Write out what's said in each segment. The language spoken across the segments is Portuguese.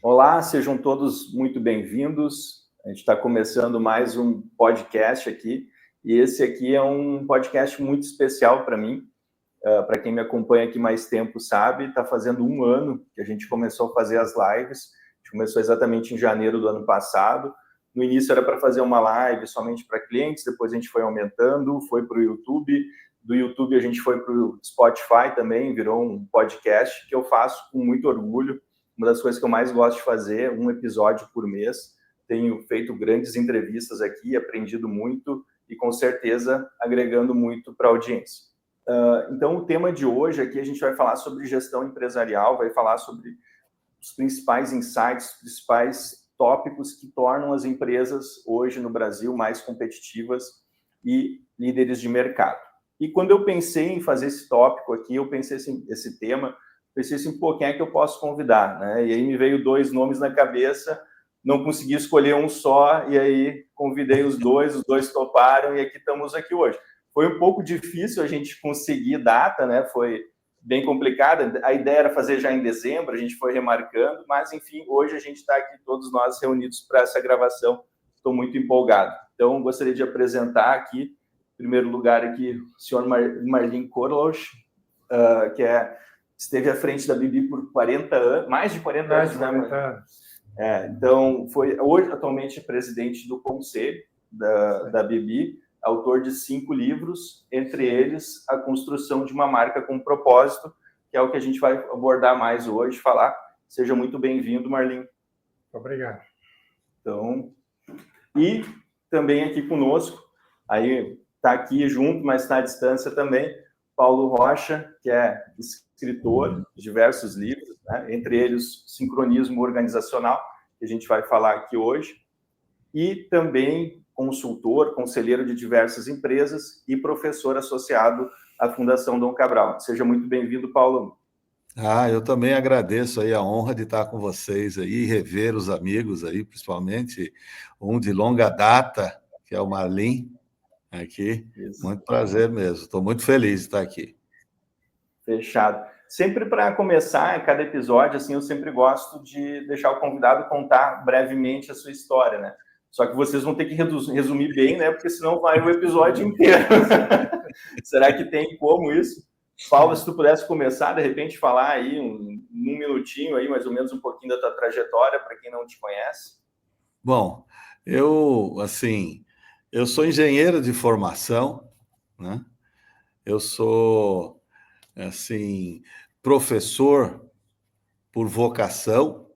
Olá, sejam todos muito bem-vindos. A gente está começando mais um podcast aqui, e esse aqui é um podcast muito especial para mim. Para quem me acompanha aqui mais tempo sabe, está fazendo um ano que a gente começou a fazer as lives. A gente começou exatamente em janeiro do ano passado. No início era para fazer uma live somente para clientes, depois a gente foi aumentando, foi para o YouTube. Do YouTube a gente foi para o Spotify também, virou um podcast que eu faço com muito orgulho. Uma das coisas que eu mais gosto de fazer, um episódio por mês. Tenho feito grandes entrevistas aqui, aprendido muito e com certeza agregando muito para a audiência. Então, o tema de hoje aqui a gente vai falar sobre gestão empresarial, vai falar sobre os principais insights, os principais tópicos que tornam as empresas hoje no Brasil mais competitivas e líderes de mercado. E quando eu pensei em fazer esse tópico aqui, eu pensei assim, esse tema, pensei assim, pô, quem é que eu posso convidar, né? E aí me veio 2 nomes na cabeça, não consegui escolher um só, e aí convidei os dois toparam, e aqui estamos aqui hoje. Foi um pouco difícil a gente conseguir data, né? Foi bem complicada. A ideia era fazer já em dezembro, a gente foi remarcando, mas enfim, hoje a gente está aqui todos nós reunidos para essa gravação. Estou muito empolgado. Então, gostaria de apresentar aqui, em primeiro lugar, aqui o senhor Marlin Korlosch, que esteve à frente da BB por 40 anos, mais de 40 anos, né? 40 anos. Então, hoje, atualmente, presidente do conselho da BB, autor de 5 livros, entre eles A Construção de uma Marca com Propósito, que é o que a gente vai abordar mais hoje, falar. Seja muito bem-vindo, Marlin. Obrigado. Então, e também aqui conosco, aí está aqui junto, mas está à distância também, Paulo Rocha, que é escritor de diversos livros, né? Entre eles Sincronismo Organizacional, que a gente vai falar aqui hoje, e também consultor, conselheiro de diversas empresas e professor associado à Fundação Dom Cabral. Seja muito bem-vindo, Paulo. Eu também agradeço aí a honra de estar com vocês aí, rever os amigos aí, principalmente um de longa data, que é o Marlin, aqui. Isso. Muito prazer mesmo, estou muito feliz de estar aqui. Fechado. Sempre para começar, cada episódio, assim, eu sempre gosto de deixar o convidado contar brevemente a sua história, né? Só que vocês vão ter que resumir bem, né? Porque senão vai o episódio inteiro. Será que tem como isso? Paulo, se tu pudesse começar, de repente, falar aí um minutinho, aí, mais ou menos um pouquinho da tua trajetória, para quem não te conhece. Bom, eu sou engenheiro de formação, né? Eu sou, professor por vocação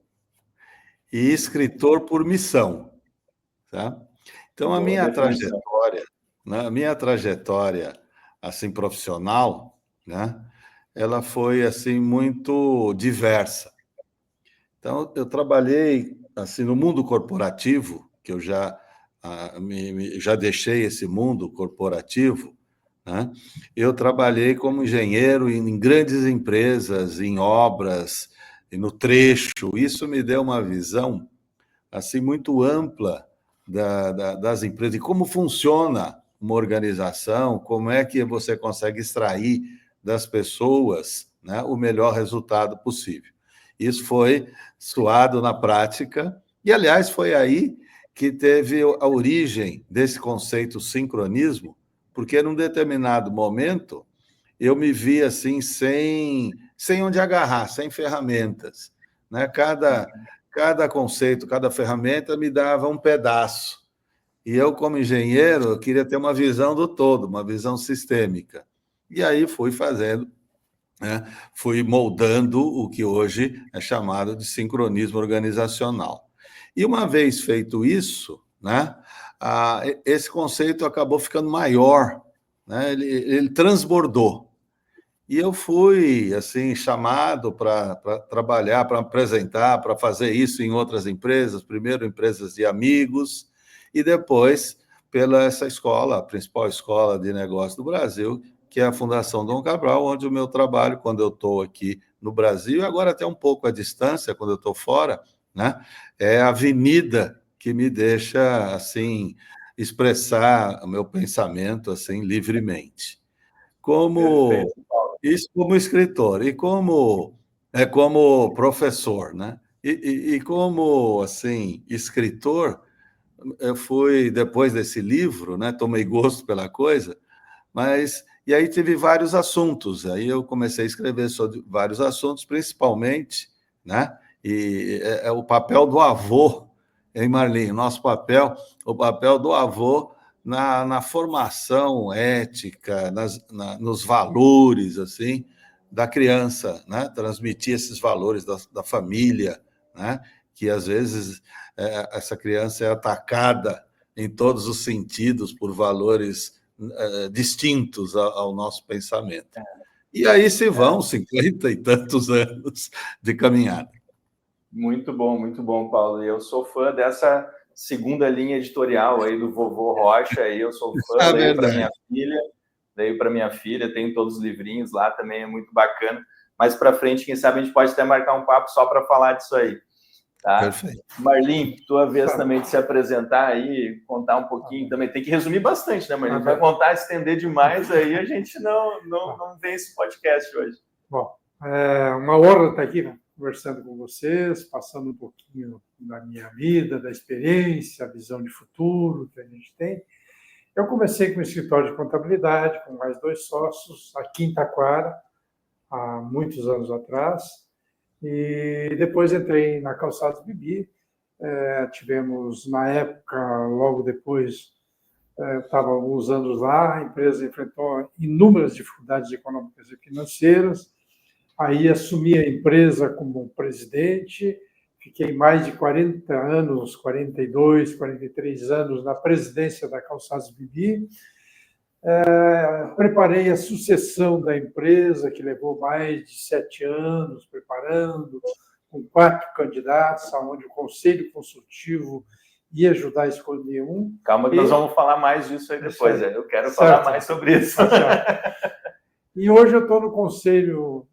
e escritor por missão, tá? Então, a minha trajetória, assim, profissional, né? Ela foi, assim, muito diversa. Então, eu trabalhei, assim, no mundo corporativo, que eu já deixei esse mundo corporativo, né? Eu trabalhei como engenheiro em grandes empresas, em obras, e no trecho. Isso me deu uma visão, assim, muito ampla das empresas, e como funciona uma organização, como é que você consegue extrair das pessoas, né, o melhor resultado possível. Isso foi suado na prática, e, aliás, foi aí que teve a origem desse conceito sincronismo, porque, num determinado momento, eu me vi assim, sem onde agarrar, sem ferramentas, né? Cada conceito, cada ferramenta me dava um pedaço. E eu, como engenheiro, eu queria ter uma visão do todo, uma visão sistêmica. E aí fui fazendo, né? Fui moldando o que hoje é chamado de sincronismo organizacional. E uma vez feito isso, né, esse conceito acabou ficando maior, né? Ele transbordou. E eu fui, assim, chamado para trabalhar, para apresentar, para fazer isso em outras empresas, primeiro empresas de amigos, e depois pela essa escola, a principal escola de negócios do Brasil, que é a Fundação Dom Cabral, onde o meu trabalho, quando eu estou aqui no Brasil, e agora até um pouco à distância, quando eu estou fora, né, é a avenida que me deixa, assim, expressar o meu pensamento, assim, livremente. Isso como escritor e como professor, né? E como, assim, escritor, eu fui, depois desse livro, né, tomei gosto pela coisa, mas... E aí tive vários assuntos, aí eu comecei a escrever sobre vários assuntos, principalmente, né, e é o papel do avô, hein, Marlim? Nosso papel, o papel do avô na formação ética, nos valores, assim, da criança, né? Transmitir esses valores da família, né? Que às vezes essa criança é atacada em todos os sentidos por valores distintos ao nosso pensamento. E aí se vão 50 e tantos anos de caminhada. Muito bom, Paulo. E eu sou fã dessa segunda linha editorial aí do Vovô Rocha, aí eu sou fã, leio para minha filha, tenho todos os livrinhos lá, também é muito bacana. Mais para frente, quem sabe a gente pode até marcar um papo só para falar disso aí. Tá? Perfeito. Marlim, tua vez também de se apresentar aí, contar um pouquinho também. Tem que resumir bastante, né, Marlim? Vai contar, estender demais aí, a gente não vê esse podcast hoje. Bom, é uma honra estar aqui, né, conversando com vocês, passando um pouquinho da minha vida, da experiência, a visão de futuro que a gente tem. Eu comecei com um escritório de contabilidade, com mais 2 sócios, aqui em Taquara, há muitos anos atrás, e depois entrei na Calçados Bibi. Tivemos, na época, logo depois, estava alguns anos lá, a empresa enfrentou inúmeras dificuldades econômicas e financeiras, aí assumi a empresa como presidente, fiquei mais de 40 anos, 42, 43 anos na presidência da Calçados Bibi. Preparei a sucessão da empresa, que levou mais de 7 anos preparando, com 4 candidatos, onde o Conselho Consultivo ia ajudar a escolher um. Calma que nós vamos falar mais disso aí depois, eu quero falar mais sobre isso. E hoje eu estou no Conselho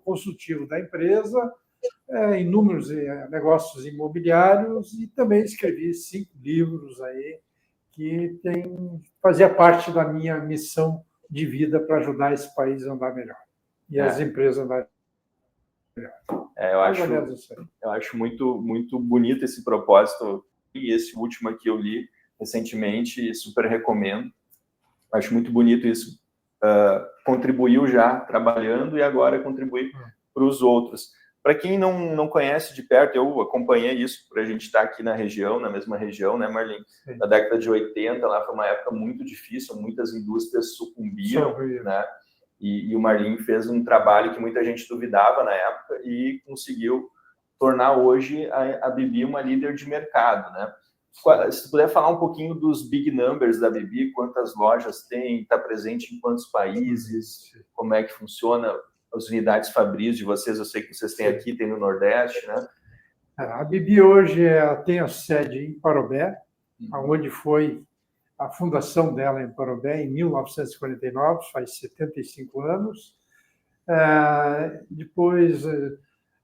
Consultivo da empresa, inúmeros negócios imobiliários, e também escrevi 5 livros aí, que fazia parte da minha missão de vida para ajudar esse país a andar melhor. E as empresas a andarem melhor. Eu acho muito bonito esse propósito, e esse último aqui eu li recentemente e super recomendo. Acho muito bonito isso. Contribuiu já trabalhando e agora contribuir para os outros. Para quem não conhece de perto, eu acompanhei isso, para a gente estar aqui na região, na mesma região, né, Marlim? Sim. Na década de 80, lá foi uma época muito difícil, muitas indústrias sucumbiram, né? E o Marlim fez um trabalho que muita gente duvidava na época e conseguiu tornar hoje a Bibi uma líder de mercado, né? Se puder falar um pouquinho dos big numbers da Bibi, quantas lojas tem, está presente em quantos países, como é que funciona as unidades fabris de vocês, eu sei que vocês têm aqui, tem no Nordeste, né? A Bibi hoje tem a sede em Parobé, onde foi a fundação dela em Parobé, em 1949, faz 75 anos. Depois,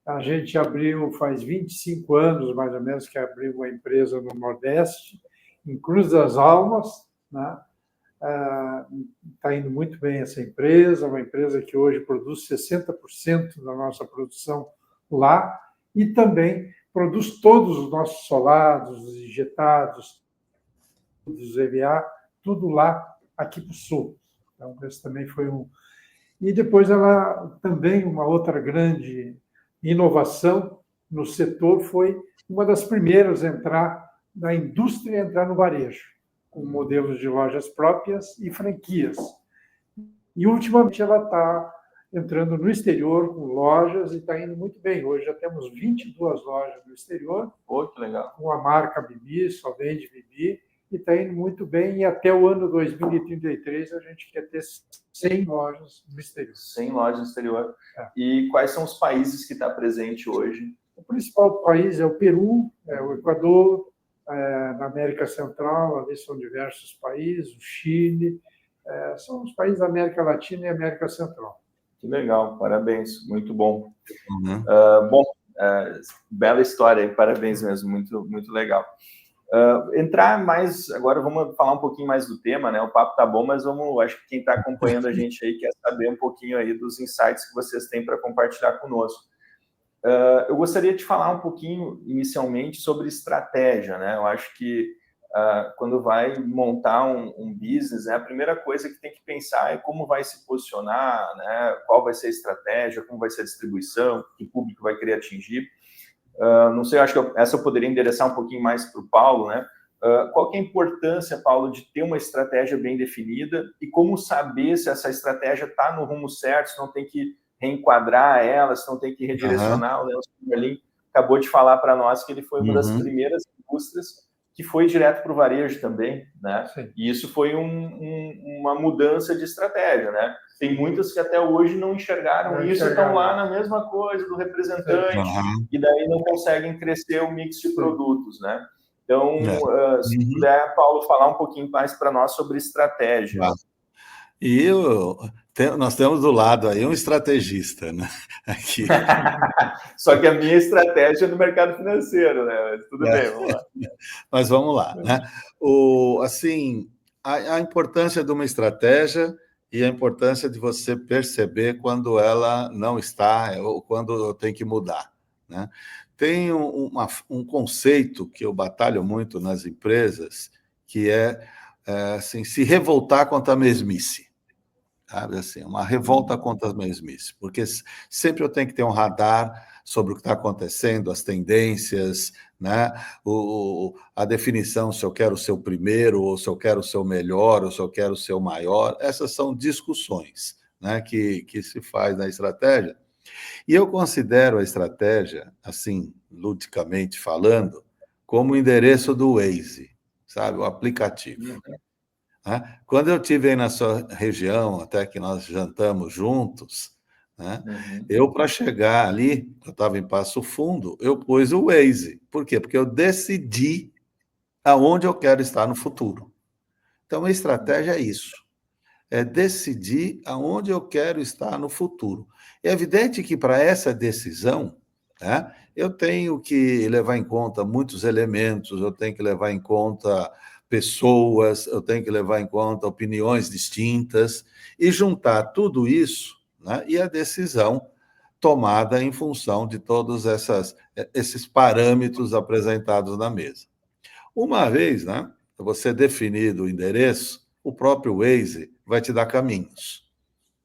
a gente abriu, faz 25 anos, mais ou menos, que abriu uma empresa no Nordeste, em Cruz das Almas, né? Está indo muito bem essa empresa, uma empresa que hoje produz 60% da nossa produção lá e também produz todos os nossos solados, os injetados, os EVA, tudo lá aqui para o sul. Então, esse também foi um... E depois ela também, uma outra grande inovação no setor, foi uma das primeiras a entrar na indústria, entrar no varejo, com modelos de lojas próprias e franquias. E, ultimamente, ela está entrando no exterior com lojas e está indo muito bem. Hoje já temos 22 lojas no exterior. Que legal. Com a marca Bibi, só vende Bibi, e está indo muito bem. E até o ano 2033 a gente quer ter 100 lojas no exterior. 100 lojas no exterior. E quais são os países que está presente hoje? O principal país é o Peru, o Equador, na América Central, ali são diversos países, o Chile, são os países da América Latina e América Central. Que legal, parabéns, muito bom. Bela história aí, parabéns mesmo, muito legal. Entrar mais, agora vamos falar um pouquinho mais do tema, né? O papo tá bom, mas acho que quem está acompanhando a gente aí quer saber um pouquinho aí dos insights que vocês têm para compartilhar conosco. Eu gostaria de falar um pouquinho, inicialmente, sobre estratégia, né? Eu acho que quando vai montar um business, né, a primeira coisa que tem que pensar é como vai se posicionar, né? Qual vai ser a estratégia, como vai ser a distribuição, que público vai querer atingir. Não sei, eu acho que essa eu poderia endereçar um pouquinho mais para o Paulo, né? Qual que é a importância, Paulo, de ter uma estratégia bem definida e como saber se essa estratégia está no rumo certo, se não tem que reenquadrar ela, se não tem que redirecionar? O Nelson Merlin acabou de falar para nós que ele foi uma das primeiras indústrias que foi direto para o varejo também, né? Sim. E isso foi uma mudança de estratégia, né? Tem muitas que até hoje não enxergaram isso e estão lá na mesma coisa do representante, e daí não conseguem crescer o mix de produtos, né? Então, se puder, Paulo, falar um pouquinho mais para nós sobre estratégia. E nós temos do lado aí um estrategista, né? Aqui. Só que a minha estratégia é no mercado financeiro, né? Mas tudo bem, vamos lá. Mas vamos lá, né? Assim, a importância de uma estratégia e a importância de você perceber quando ela não está ou quando tem que mudar, né? Tem um conceito que eu batalho muito nas empresas, que é assim, se revoltar contra a mesmice. Sabe, assim, uma revolta contra as mesmices, porque sempre eu tenho que ter um radar sobre o que está acontecendo, as tendências, né? A definição se eu quero ser o primeiro, ou se eu quero ser o melhor, ou se eu quero ser o maior. Essas são discussões, né, que se faz na estratégia. E eu considero a estratégia, assim, ludicamente falando, como o endereço do Waze, sabe, o aplicativo. Quando eu estive aí na sua região, até que nós jantamos juntos, né? Eu, para chegar ali, eu estava em Passo Fundo, eu pus o Waze. Por quê? Porque eu decidi aonde eu quero estar no futuro. Então, a estratégia é isso. É decidir aonde eu quero estar no futuro. É evidente que, para essa decisão, né, eu tenho que levar em conta muitos elementos, eu tenho que levar em conta pessoas, eu tenho que levar em conta opiniões distintas e juntar tudo isso, né, e a decisão tomada em função de todos esses parâmetros apresentados na mesa. Uma vez, né, você definido o endereço, o próprio Waze vai te dar caminhos,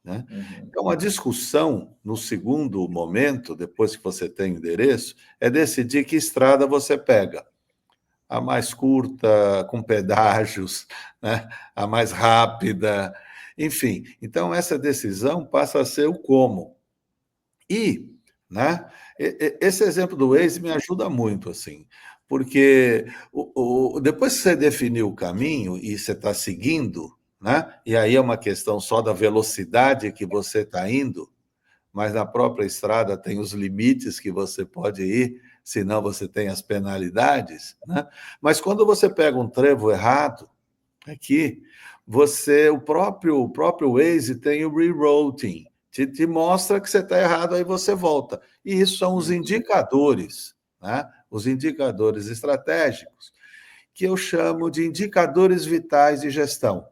né? Então, a discussão, no segundo momento, depois que você tem o endereço, é decidir que estrada você pega. A mais curta, com pedágios, né? A mais rápida, enfim. Então, essa decisão passa a ser o como. E, né, esse exemplo do Waze me ajuda muito, assim, porque depois que você definiu o caminho e você está seguindo, né, e aí é uma questão só da velocidade que você está indo, mas na própria estrada tem os limites que você pode ir, senão você tem as penalidades, né? Mas quando você pega um trevo errado, aqui, o próprio Waze tem o rerouting, te mostra que você está errado, aí você volta. E isso são os indicadores, né? Os indicadores estratégicos, que eu chamo de indicadores vitais de gestão.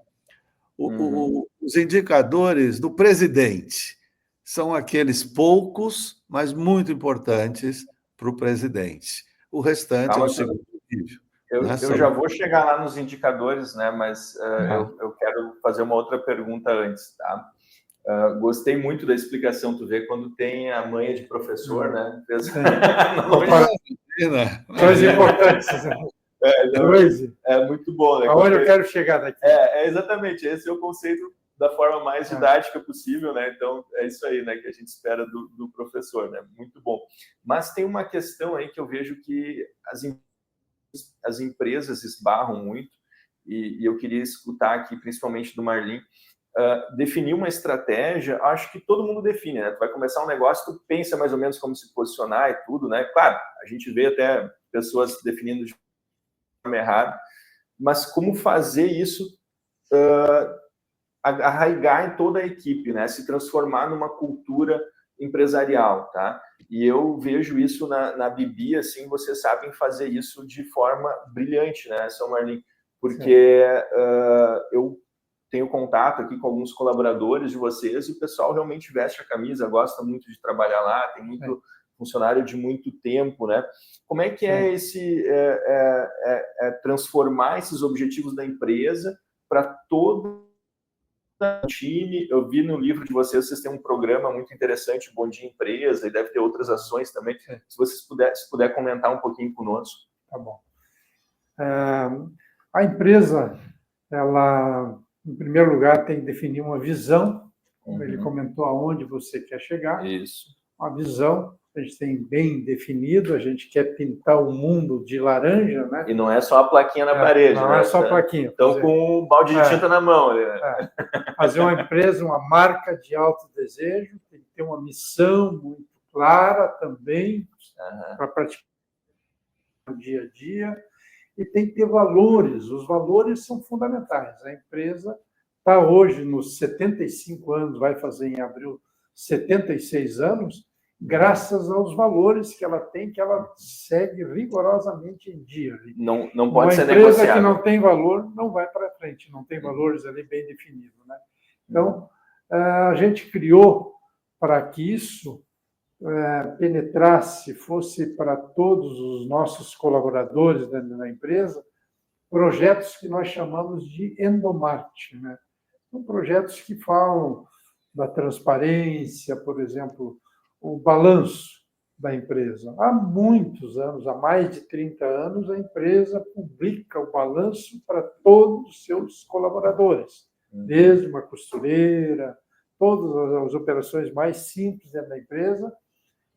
Os indicadores do presidente são aqueles poucos, mas muito importantes para o presidente. O restante é o segundo nível. Eu já vou chegar lá nos indicadores, né? Mas eu quero fazer uma outra pergunta antes, tá? Gostei muito da explicação, tu vê quando tem a manha de professor, né? Coisas importantes. É muito bom, né? Aonde eu quero chegar daqui. Exatamente, esse é o conceito da forma mais didática possível, né? Então, é isso aí, né, que a gente espera do professor, né? Muito bom. Mas tem uma questão aí que eu vejo que as empresas esbarram muito, e eu queria escutar aqui, principalmente do Marlin, definir uma estratégia. Acho que todo mundo define, né? Tu vai começar um negócio, tu pensa mais ou menos como se posicionar e tudo, né? Claro, a gente vê até pessoas definindo de forma errada, mas como fazer isso arraigar em toda a equipe, né? Se transformar numa cultura empresarial, tá? E eu vejo isso na Bibi, assim, vocês sabem fazer isso de forma brilhante, né, São Marlin? Porque eu tenho contato aqui com alguns colaboradores de vocês e o pessoal realmente veste a camisa, gosta muito de trabalhar lá, tem funcionário de muito tempo, né? Como é que é esse transformar esses objetivos da empresa para todo o time? Eu vi no livro de vocês têm um programa muito interessante, Bom Dia Empresa, e deve ter outras ações também. Se vocês puder comentar um pouquinho conosco. Tá bom. A empresa, ela, em primeiro lugar, tem que definir uma visão, como ele comentou, aonde você quer chegar. Isso. Uma visão, a gente tem bem definido, a gente quer pintar o mundo de laranja, né? E não é só a plaquinha na parede, não né? é só a plaquinha. Então, com um balde de tinta na mão. Fazer uma empresa, uma marca de alto desejo, tem que ter uma missão muito clara também, para praticar no dia a dia, e tem que ter valores. Os valores são fundamentais. A empresa está hoje nos 75 anos, vai fazer em abril 76 anos, graças aos valores que ela tem, que ela segue rigorosamente em dia. Não pode ser negociável. Uma empresa que não tem valor não vai para frente, não tem valores ali bem definidos, né? Então, a gente criou para que isso penetrasse, fosse para todos os nossos colaboradores dentro da empresa, projetos que nós chamamos de endomarketing, né? São projetos que falam da transparência, por exemplo, o balanço da empresa. Há muitos anos, há mais de 30 anos, a empresa publica o balanço para todos os seus colaboradores, desde uma costureira, todas as operações mais simples dentro da empresa,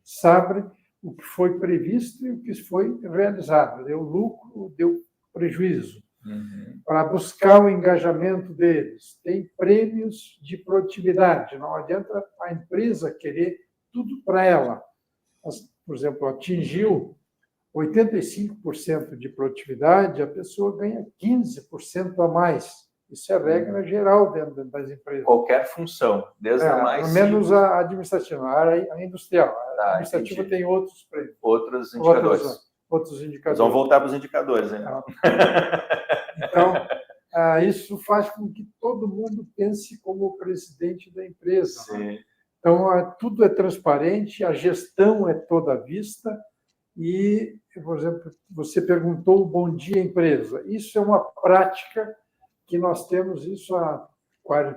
sabe o que foi previsto e o que foi realizado. Deu lucro, deu prejuízo. Para buscar o engajamento deles. Tem prêmios de produtividade. Não adianta a empresa querer tudo para ela. Por exemplo, atingiu 85% de produtividade, a pessoa ganha 15% a mais. Isso é regra geral dentro das empresas. Qualquer função, desde a mais menos a administrativa, a industrial. A administrativa entendi. tem outros prêmios. Outros indicadores. Outros indicadores. Vamos voltar para os indicadores, né? Então, isso faz com que todo mundo pense como o presidente da empresa. Sim. Né? Então, tudo é transparente, a gestão é toda à vista e, por exemplo, você perguntou o Bom Dia Empresa. Isso é uma prática que nós temos isso há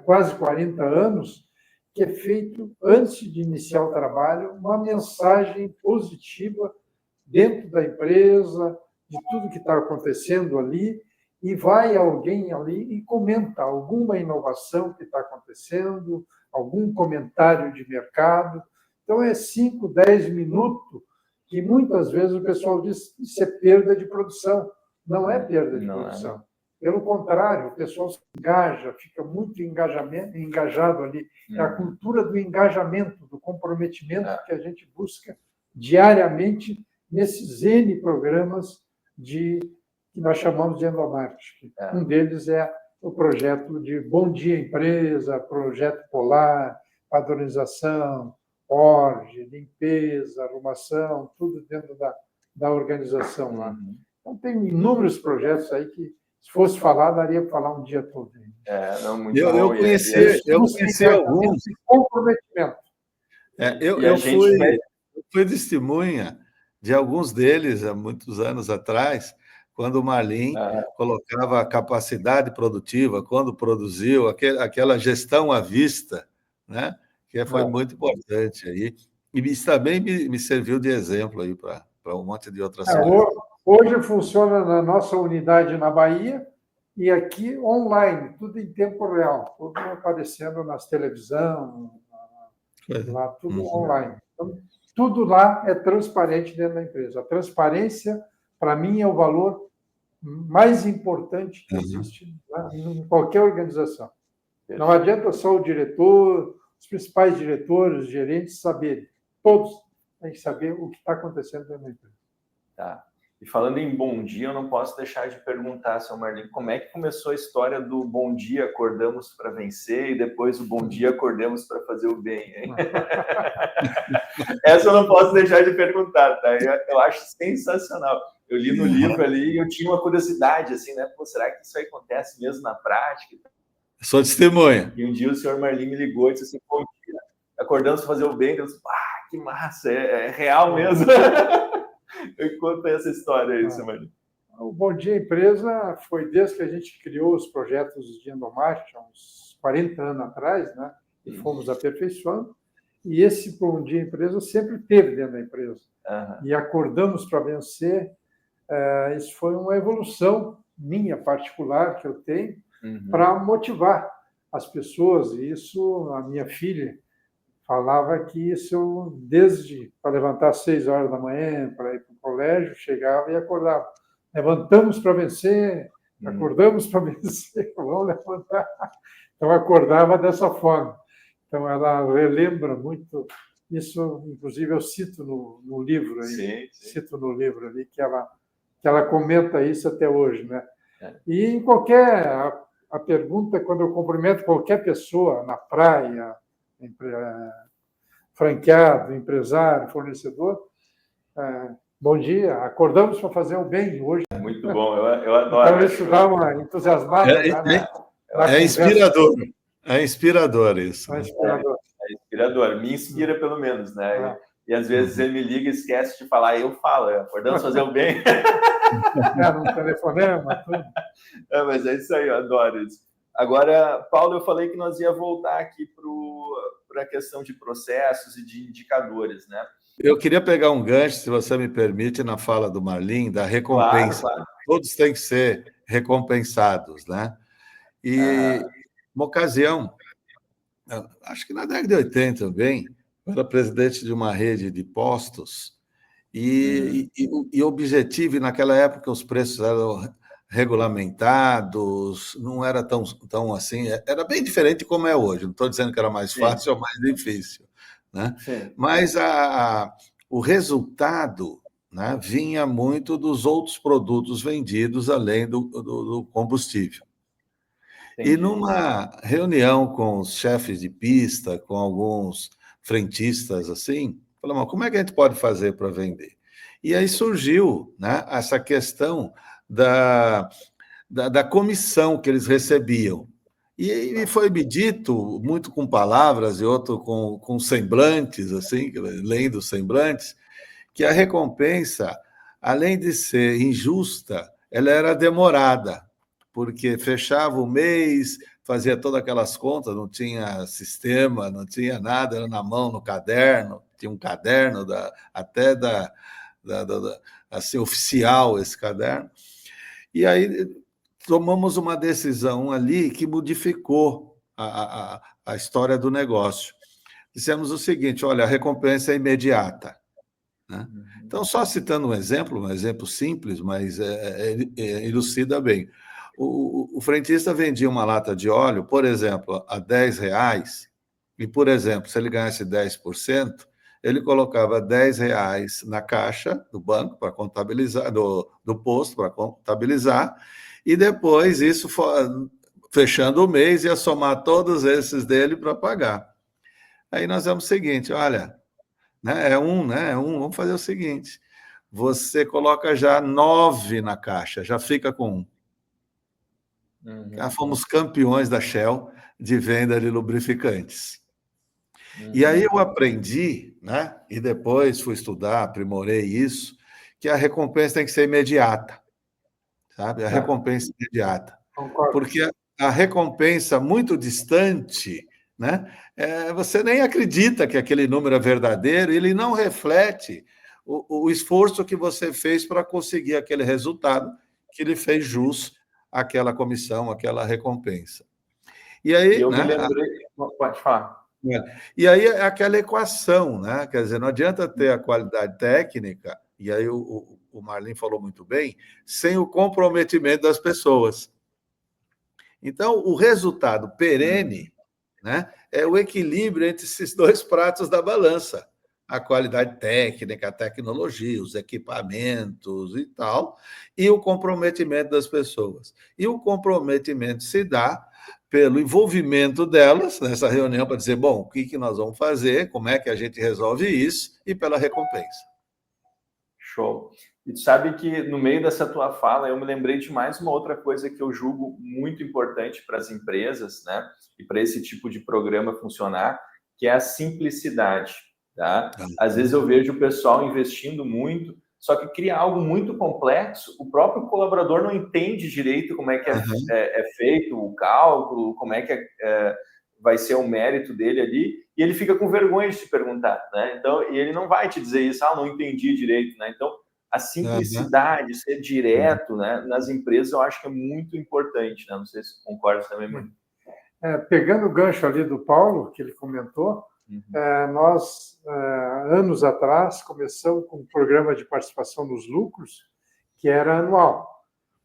quase 40 anos, que é feito antes de iniciar o trabalho, uma mensagem positiva dentro da empresa, de tudo que está acontecendo ali, e vai alguém ali e comenta alguma inovação que está acontecendo, algum comentário de mercado. Então, é 5, 10 minutos que muitas vezes o pessoal diz que isso é perda de produção. Não é perda de produção. Pelo contrário, o pessoal se engaja, fica muito engajado ali. É a cultura do engajamento, do comprometimento que a gente busca diariamente nesses N programas que nós chamamos de endomarketing. Um deles é o projeto de Bom Dia Empresa, projeto Polar, padronização, org, limpeza, arrumação, tudo dentro da organização lá. Então, tem inúmeros projetos aí que, se fosse falar, daria para falar um dia todo. Eu conheci alguns. Comprometimento. Eu fui testemunha de alguns deles há muitos anos atrás, quando o Marlim colocava a capacidade produtiva, quando produziu, aquela gestão à vista, né? Que foi muito importante aí. E isso também me serviu de exemplo aí para um monte de outras coisas. Hoje funciona na nossa unidade na Bahia e aqui online, tudo em tempo real, tudo aparecendo nas televisão, lá, tudo online. Então, tudo lá é transparente dentro da empresa. A transparência, para mim, é o valor mais importante que existe em qualquer organização. Não adianta só o diretor, os principais diretores, os gerentes saberem. Todos têm que saber o que está acontecendo dentro da empresa. Tá. E falando em bom dia, eu não posso deixar de perguntar, seu Marlim, como é que começou a história do bom dia, acordamos para vencer, e depois o bom dia, acordamos para fazer o bem, hein? Essa eu não posso deixar de perguntar, tá? Eu acho sensacional. Eu li no livro ali e eu tinha uma curiosidade, assim, né? Pô, será que isso aí acontece mesmo na prática? Sou testemunha. E um dia o senhor Marlim me ligou e disse assim, bom dia, acordamos para fazer o bem. Eu disse, que massa, é real mesmo. Conta essa história aí, Simone. O Bom Dia Empresa foi desde que a gente criou os projetos de endomarketing, há uns 40 anos atrás, né? E fomos aperfeiçoando. E esse Bom Dia Empresa sempre teve dentro da empresa. E acordamos para vencer. Isso foi uma evolução minha particular que eu tenho para motivar as pessoas. E isso, a minha filha falava que isso, desde para levantar às 6 horas da manhã, para ir para o colégio, chegava e acordava. Levantamos para vencer, acordamos para vencer, vamos levantar. Então, acordava dessa forma. Então, ela relembra muito isso, inclusive eu cito no livro, aí, cito no livro ali, que ela comenta isso até hoje, né? E em a pergunta, quando eu cumprimento qualquer pessoa na praia, franqueado, empresário, fornecedor, bom dia, acordamos para fazer o bem hoje. Muito bom, eu adoro. Então, isso dá uma entusiasmada. É inspirador. É inspirador isso. É inspirador. É inspirador, me inspira pelo menos, né? E às vezes ele me liga e esquece de falar, eu falo, acordamos fazer o bem. No telefonema, tudo. Mas é isso aí, eu adoro isso. Agora, Paulo, eu falei que nós ia voltar aqui para a questão de processos e de indicadores, né? Eu queria pegar um gancho, se você me permite, na fala do Marlim, da recompensa. Claro. Todos têm que ser recompensados, né? E uma ocasião, acho que na década de 80 também, eu era presidente de uma rede de postos e o objetivo, e naquela época os preços eram regulamentados, não era tão assim, era bem diferente como é hoje, não estou dizendo que era mais fácil ou mais difícil, né? Mas o resultado, né, vinha muito dos outros produtos vendidos além do combustível. Entendi. E numa reunião com os chefes de pista, com alguns frentistas assim, falamos, como é que a gente pode fazer para vender? E aí surgiu, né, essa questão da comissão que eles recebiam. E foi me dito, muito com palavras e outro com semblantes, assim, lendo semblantes, que a recompensa, além de ser injusta, ela era demorada, porque fechava o mês, fazia todas aquelas contas, não tinha sistema, não tinha nada, era na mão, no caderno, tinha um caderno assim, oficial esse caderno. E aí tomamos uma decisão ali que modificou a história do negócio. Dissemos o seguinte, olha, a recompensa é imediata, né? Então, só citando um exemplo simples, mas elucida bem. O frentista vendia uma lata de óleo, por exemplo, a R$10, e, por exemplo, se ele ganhasse 10%, ele colocava R$10 na caixa do banco para contabilizar, do posto para contabilizar, e depois isso, fechando o mês, ia somar todos esses dele para pagar. Aí nós vamos o seguinte, olha, né, vamos fazer o seguinte, você coloca já 9 na caixa, já fica com 1. Fomos campeões da Shell de venda de lubrificantes. E aí eu aprendi, né, e depois fui estudar, aprimorei isso, que a recompensa tem que ser imediata, sabe? A recompensa imediata. Concordo. Porque a recompensa muito distante, né, você nem acredita que aquele número é verdadeiro, ele não reflete o esforço que você fez para conseguir aquele resultado que lhe fez jus àquela comissão, àquela recompensa. E aí, eu me lembrei... Pode falar. E aí é aquela equação, né? Quer dizer, não adianta ter a qualidade técnica, e aí o Marlim falou muito bem, sem o comprometimento das pessoas. Então, o resultado perene, né, é o equilíbrio entre esses dois pratos da balança. A qualidade técnica, a tecnologia, os equipamentos e tal, e o comprometimento das pessoas. E o comprometimento se dá pelo envolvimento delas nessa reunião para dizer, bom, o que nós vamos fazer, como é que a gente resolve isso, e pela recompensa. Show. E tu sabe que no meio dessa tua fala, eu me lembrei de mais uma outra coisa que eu julgo muito importante para as empresas, né, e para esse tipo de programa funcionar, que é a simplicidade. tá? Às vezes eu vejo o pessoal investindo muito, só que cria algo muito complexo, o próprio colaborador não entende direito como é que é feito o cálculo, como é que vai ser o mérito dele ali, e ele fica com vergonha de te perguntar, né? Então, e ele não vai te dizer isso, não entendi direito, né? Então, a simplicidade, ser direto, né, nas empresas, eu acho que é muito importante, né? Não sei se concorda também, muito. Pegando o gancho ali do Paulo, que ele comentou, nós, anos atrás, começamos com um programa de participação nos lucros, que era anual.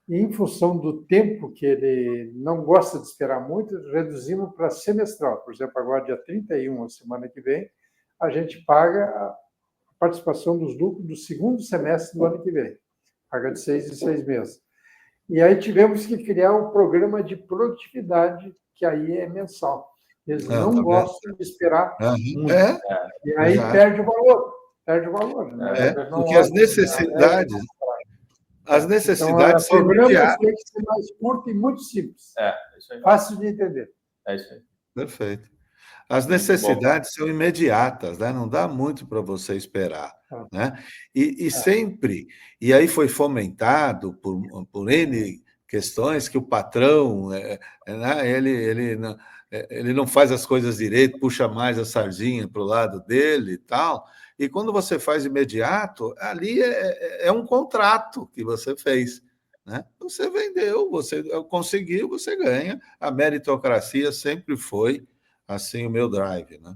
E, em função do tempo que ele não gosta de esperar muito, reduzimos para semestral. Por exemplo, agora, dia 31, a semana que vem, a gente paga a participação dos lucros do segundo semestre do ano que vem. Paga de 6 em 6 meses. E aí tivemos que criar um programa de produtividade, que aí é mensal. Eles não gostam de esperar muito. E aí perde o valor. Perde o valor. Né? Porque as necessidades... As necessidades são imediatas. Tem que ser mais curto e muito simples. Isso aí. Fácil de entender. É isso aí. Perfeito. As necessidades são imediatas, né? Não dá muito para você esperar. Né? E sempre, e aí foi fomentado por N questões que o patrão, né? Ele não faz as coisas direito, puxa mais a sardinha para o lado dele e tal. E quando você faz imediato, ali é um contrato que você fez. Né? Você vendeu, você conseguiu, você ganha. A meritocracia sempre foi assim o meu drive. Né?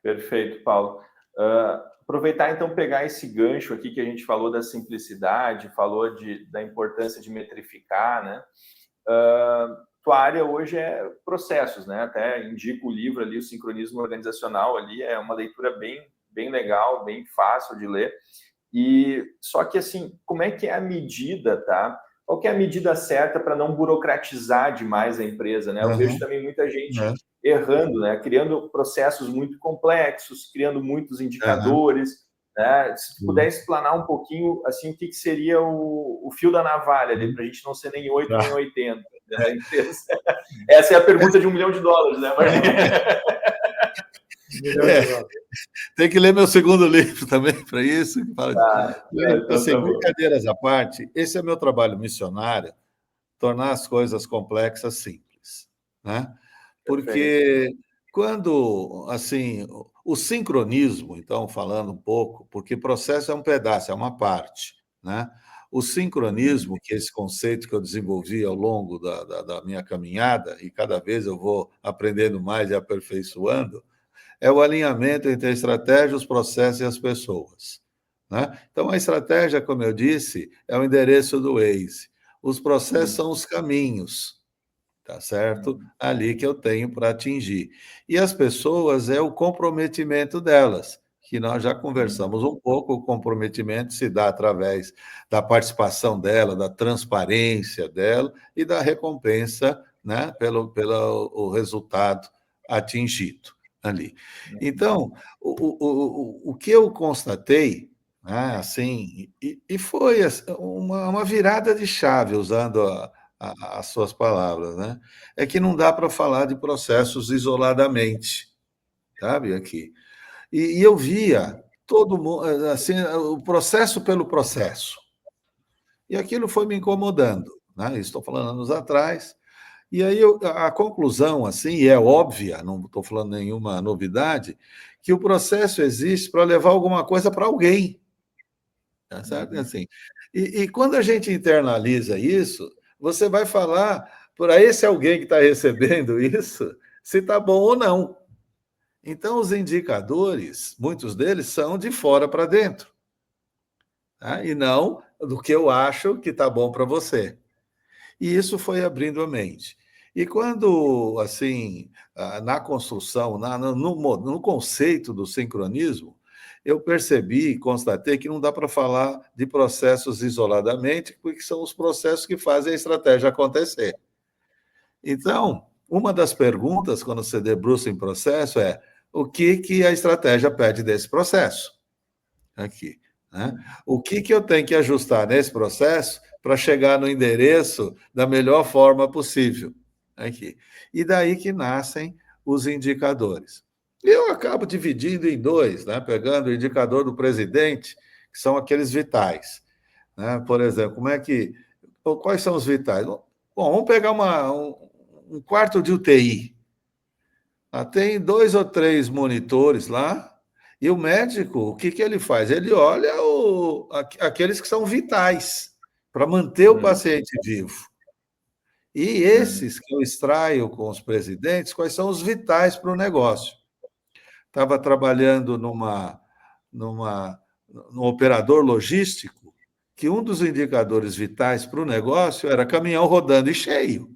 Perfeito, Paulo. Aproveitar, então, pegar esse gancho aqui que a gente falou da simplicidade, falou da importância de metrificar, né? Tua área hoje é processos, né? Até indico o livro ali, o Sincronismo Organizacional, ali é uma leitura bem legal, bem fácil de ler. E só que, assim, como é que é a medida, tá? Qual que é a medida certa para não burocratizar demais a empresa, né? Eu vejo também muita gente errando, né? Criando processos muito complexos, criando muitos indicadores, né? Se tu puder explanar um pouquinho, assim, o que seria o fio da navalha ali, para a gente não ser nem 8 nem 80 da empresa. Essa é a pergunta de $1 milhão, né? Tem que ler meu segundo livro também para isso. Assim, brincadeiras à parte, esse é meu trabalho missionário, tornar as coisas complexas simples, né? Porque quando, assim, o sincronismo, então, falando um pouco, porque processo é um pedaço, é uma parte, né? O sincronismo, que é esse conceito que eu desenvolvi ao longo da minha caminhada, e cada vez eu vou aprendendo mais e aperfeiçoando, é o alinhamento entre a estratégia, os processos e as pessoas. Né? Então, a estratégia, como eu disse, é o endereço do Waze. Os processos são os caminhos, tá certo? Ali que eu tenho para atingir. E as pessoas é o comprometimento delas, que nós já conversamos um pouco. O comprometimento se dá através da participação dela, da transparência dela e da recompensa, né, pelo resultado atingido ali. Então, o que eu constatei, né, assim, e foi uma virada de chave, usando as suas palavras, né, é que não dá para falar de processos isoladamente, sabe, aqui. E eu via todo mundo, assim, o processo pelo processo. E aquilo foi me incomodando, né? Estou falando anos atrás. E aí a conclusão, assim, e é óbvia, não estou falando nenhuma novidade, que o processo existe para levar alguma coisa para alguém. Tá certo? Assim, e quando a gente internaliza isso, você vai falar para esse alguém que está recebendo isso, se está bom ou não. Então, os indicadores, muitos deles são de fora para dentro, tá? E não do que eu acho que está bom para você. E isso foi abrindo a mente. E quando, assim, na construção, no conceito do sincronismo, eu percebi e constatei que não dá para falar de processos isoladamente, porque são os processos que fazem a estratégia acontecer. Então, uma das perguntas, quando você debruça em processo, é o que a estratégia pede desse processo? Aqui, né? O que eu tenho que ajustar nesse processo para chegar no endereço da melhor forma possível? Aqui. E daí que nascem os indicadores. Eu acabo dividindo em dois, né? Pegando o indicador do presidente, que são aqueles vitais. Né? Por exemplo, quais são os vitais? Bom, vamos pegar um quarto de UTI. Tem 2 ou 3 monitores lá, e o médico, o que ele faz? Ele olha aqueles que são vitais, para manter o paciente vivo. E esses que eu extraio com os presidentes, quais são os vitais para o negócio? Estava trabalhando num operador logístico, que um dos indicadores vitais para o negócio era caminhão rodando e cheio.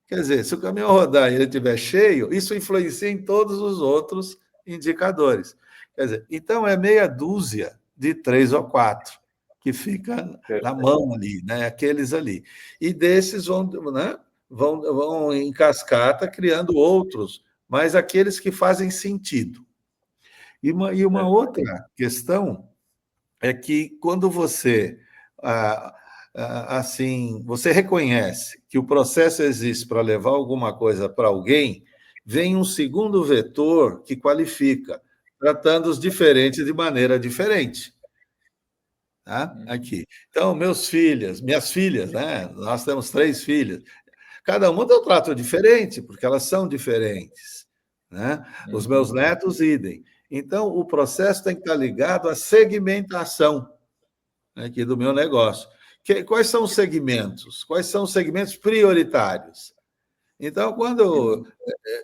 Quer dizer, se o caminhão rodar e ele estiver cheio, isso influencia em todos os outros indicadores. Quer dizer, então é meia dúzia de 3 ou 4 que fica na mão ali, né? Aqueles ali. E desses né, vão em cascata criando outros, mas aqueles que fazem sentido. E uma outra questão é que quando você assim, você reconhece que o processo existe para levar alguma coisa para alguém, vem um segundo vetor que qualifica, tratando os diferentes de maneira diferente. Tá? Aqui. Então, minhas filhas, né? Nós temos 3 filhas. Cada uma tem um trato diferente, porque elas são diferentes. Né? Os meus netos, idem. Então, o processo tem que estar ligado à segmentação aqui do meu negócio. Quais são os segmentos? Quais são os segmentos prioritários? Então, quando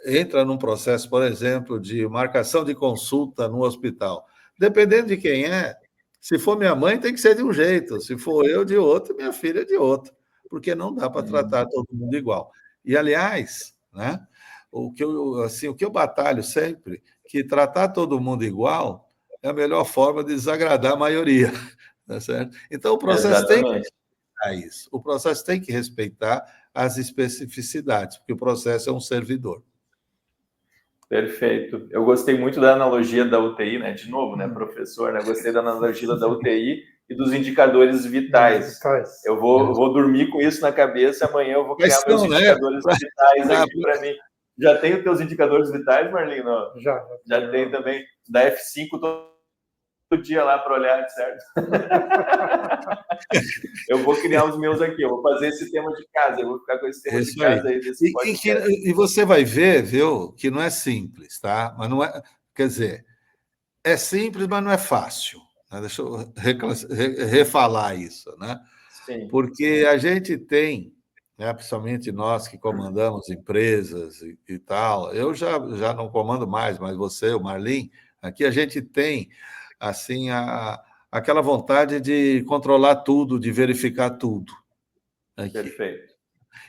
entra num processo, por exemplo, de marcação de consulta no hospital, dependendo de quem se for minha mãe, tem que ser de um jeito, se for eu, de outro, minha filha, de outro, porque não dá para tratar todo mundo igual. E, aliás, né, o que eu batalho sempre, que tratar todo mundo igual é a melhor forma de desagradar a maioria. Tá certo? Então, o processo tem que respeitar isso. O processo tem que respeitar as especificidades, porque o processo é um servidor. Perfeito. Eu gostei muito da analogia da UTI, né? De novo, né, professor? Né? Gostei da analogia da UTI e dos indicadores vitais. Eu vou dormir com isso na cabeça, amanhã eu vou criar meus indicadores vitais aqui para mim. Já tem os teus indicadores vitais, Marlino? Já tem também. Da F5 todo dia lá para olhar, certo? Eu vou criar os meus aqui, eu vou fazer esse tema de casa, eu vou ficar com esse tema de casa aí desse podcast. E você vai ver, viu, que não é simples, tá? Mas não é, quer dizer, é simples, mas não é fácil. Né? Deixa eu refalar isso, né? Sim. Porque a gente tem, né, principalmente nós que comandamos empresas e tal, eu já não comando mais, mas você, o Marlim, aqui a gente tem assim aquela vontade de controlar tudo, de verificar tudo. Aqui. Perfeito.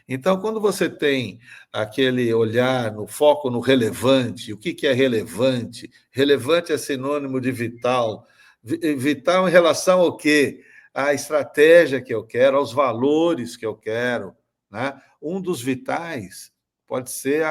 Então, quando você tem aquele olhar no foco no relevante, o que é relevante? Relevante é sinônimo de vital. Vital em relação ao quê? À estratégia que eu quero, aos valores que eu quero. Né? Um dos vitais pode ser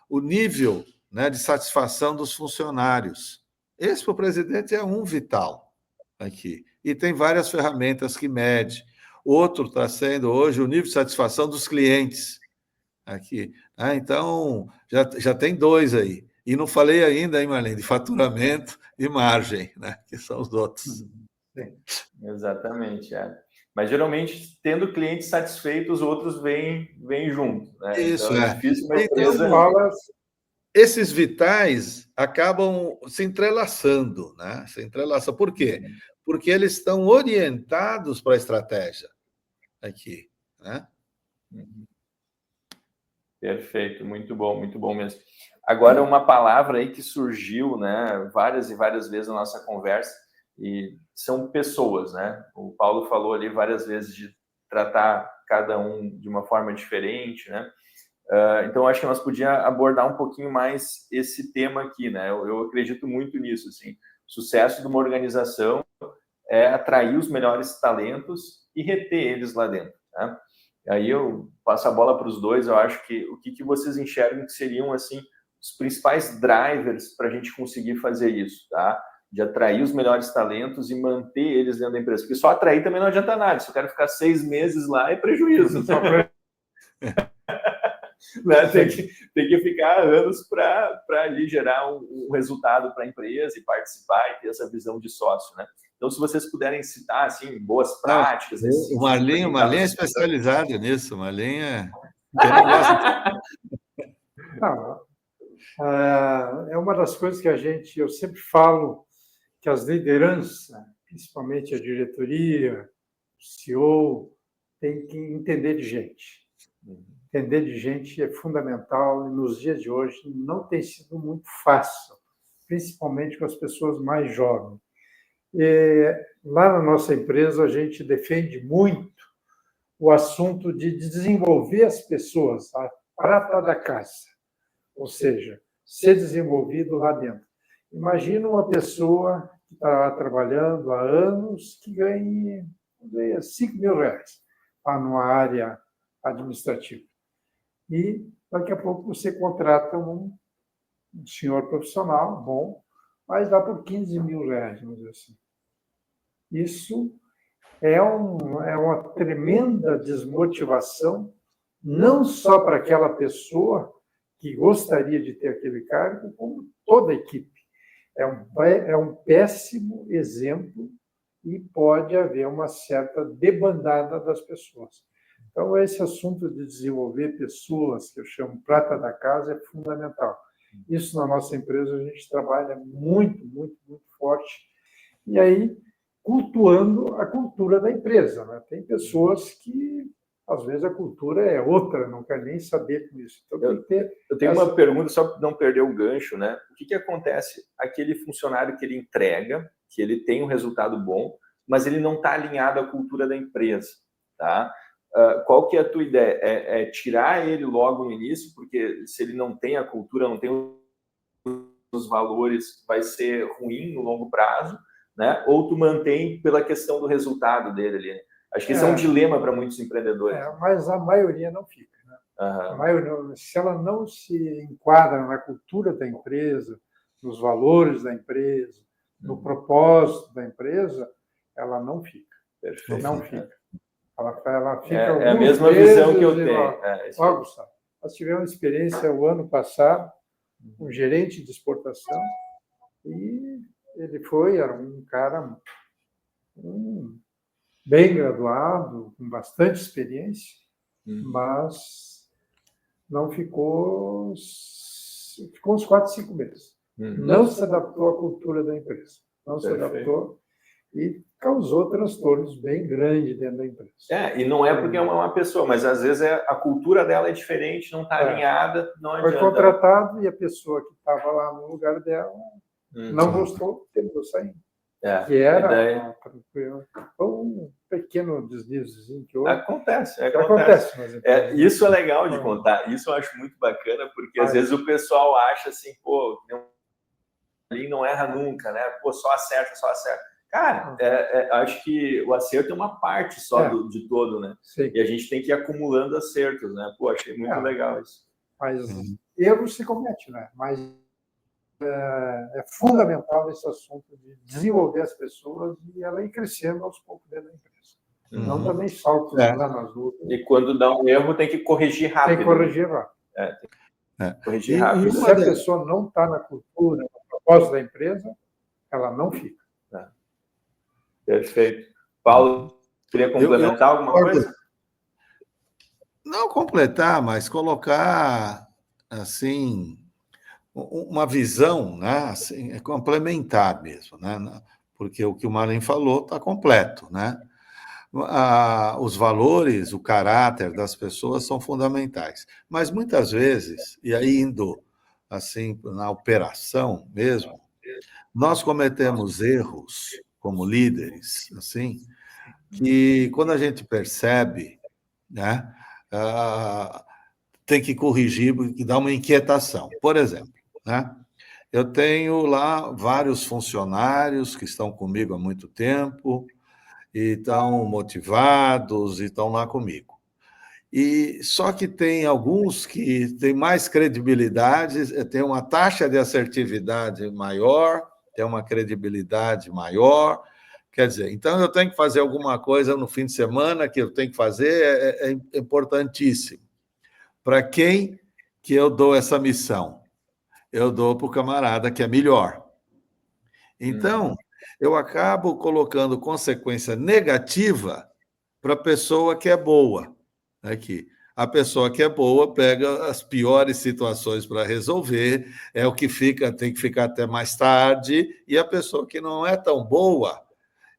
o nível, né, de satisfação dos funcionários. Esse, para o presidente, é um vital aqui. E tem várias ferramentas que mede. Outro está sendo hoje o nível de satisfação dos clientes aqui. Então, já tem 2 aí. E não falei ainda, hein, Marlene, de faturamento e margem, né? Que são os outros. Sim. Exatamente, Mas, geralmente, tendo clientes satisfeitos, os outros vêm junto. Né? Isso, então, é difícil uma empresa... Esses vitais acabam se entrelaçando, né? Se entrelaçam. Por quê? Porque eles estão orientados para a estratégia aqui, né? Perfeito, muito bom mesmo. Agora, uma palavra aí que surgiu, né, várias e várias vezes na nossa conversa, e são pessoas, né? O Paulo falou ali várias vezes de tratar cada um de uma forma diferente, né? Então, acho que nós podíamos abordar um pouquinho mais esse tema aqui, né? Eu acredito muito nisso, assim. O sucesso de uma organização é atrair os melhores talentos e reter eles lá dentro, né? Aí eu passo a bola para os dois. Eu acho que o que vocês enxergam que seriam, assim, os principais drivers para a gente conseguir fazer isso, tá? De atrair os melhores talentos e manter eles dentro da empresa. Porque só atrair também não adianta nada. Se eu quero ficar 6 meses lá, é prejuízo. Né? Tem que ficar anos para ali gerar um resultado para a empresa e participar e ter essa visão de sócio, né? Então, se vocês puderem citar assim, boas práticas... O Marlinho é especializado nisso, o Marlinho é... Quem não gosta é uma das coisas que eu sempre falo que as lideranças, principalmente a diretoria, o CEO, tem que entender de gente. Entender de gente é fundamental e nos dias de hoje não tem sido muito fácil, principalmente com as pessoas mais jovens. Lá na nossa empresa, a gente defende muito o assunto de desenvolver as pessoas, a prata da casa, ou seja, ser desenvolvido lá dentro. Imagina uma pessoa que está trabalhando há anos que ganha R$5.000 numa área administrativa. E daqui a pouco você contrata um senhor profissional bom, mas dá por R$15.000, vamos dizer assim. Isso é uma tremenda desmotivação, não só para aquela pessoa que gostaria de ter aquele cargo, como toda a equipe. É um péssimo exemplo e pode haver uma certa debandada das pessoas. Então, esse assunto de desenvolver pessoas, que eu chamo prata da casa, é fundamental. Isso na nossa empresa a gente trabalha muito, muito, muito forte. E aí, cultuando a cultura da empresa, né? Tem pessoas que, às vezes, a cultura é outra, não quer nem saber com isso. Então, eu tenho uma pergunta, só para não perder o gancho, né? O que acontece? Aquele funcionário que ele entrega, que ele tem um resultado bom, mas ele não está alinhado à cultura da empresa, tá? Qual que é a tua ideia? É tirar ele logo no início, porque se ele não tem a cultura, não tem os valores, vai ser ruim no longo prazo, né? Ou tu mantém pela questão do resultado dele ali. Acho que esse é um dilema para muitos empreendedores. Mas a maioria não fica, né? Uhum. A maioria, se ela não se enquadra na cultura da empresa, nos valores da empresa, no propósito da empresa, ela não fica. Perfeito. Não fica. Ela fica é a mesma visão que eu tenho. Gustavo, nós tivemos uma experiência o ano passado, um gerente de exportação, e ele era um cara bem graduado, com bastante experiência, mas não ficou uns 4, 5 meses. Não se adaptou à cultura da empresa. Não se adaptou e causou transtornos bem grandes dentro da empresa. E não é porque é uma pessoa, mas às vezes a cultura dela é diferente, não está alinhada, não adianta. Foi contratado e a pessoa que estava lá no lugar dela não gostou, terminou saindo. Que era um pequeno deslizezinho que houve. Acontece. Mas então, isso é legal de contar, isso eu acho muito bacana, porque às vezes o pessoal acha assim, pô, ali não erra nunca, né? Pô, só acerta. Cara, acho que o acerto é uma parte só de todo, né? Sim. E a gente tem que ir acumulando acertos, né? Pô, achei muito legal isso. Mas erro se comete, né? Mas é fundamental esse assunto de desenvolver as pessoas e ela ir crescendo aos poucos dentro da empresa. Não também saltos lá nas lutas. E quando dá um erro, tem que corrigir rápido. Tem que corrigir rápido. Corrigir rápido. E se a pessoa não está na cultura, no propósito da empresa, ela não fica. Perfeito. Paulo, queria complementar alguma coisa? Não completar, mas colocar, assim, uma visão, né? Assim, complementar mesmo, né? Porque o que o Marlin falou está completo, né? Os valores, o caráter das pessoas são fundamentais. Mas, muitas vezes, e aí indo, assim, na operação mesmo, nós cometemos erros como líderes, assim, que quando a gente percebe, né, tem que corrigir e dar uma inquietação. Por exemplo, né, eu tenho lá vários funcionários que estão comigo há muito tempo e estão motivados e estão lá comigo. E só que tem alguns que têm mais credibilidade, têm uma taxa de assertividade maior, tem uma credibilidade maior. Quer dizer, então eu tenho que fazer alguma coisa no fim de semana que eu tenho que fazer, é importantíssimo. para quem que eu dou essa missão? Eu dou para o camarada que é melhor. Então, eu acabo colocando consequência negativa para a pessoa que é boa. Aqui. A pessoa que é boa pega as piores situações para resolver, é o que fica, tem que ficar até mais tarde, e a pessoa que não é tão boa,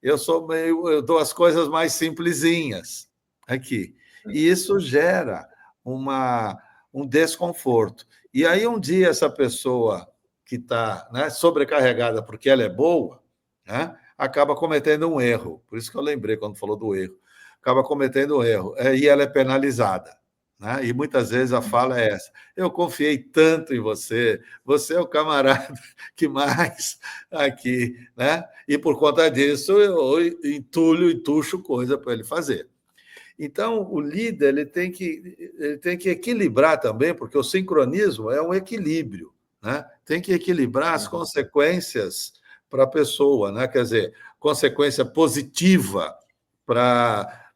eu dou as coisas mais simplesinhas aqui. E isso gera um desconforto. E aí, um dia, essa pessoa que está, né, sobrecarregada porque ela é boa, né, acaba cometendo um erro. Por isso que eu lembrei quando falou do erro. Acaba cometendo um erro. E ela é penalizada. Né? E muitas vezes a fala é essa: eu confiei tanto em você, você é o camarada que mais aqui, né? E por conta disso eu entuxo coisa para ele fazer. Então, o líder ele tem que equilibrar também, porque o sincronismo é um equilíbrio, né? Tem que equilibrar as consequências para a pessoa, né? Quer dizer, consequência positiva para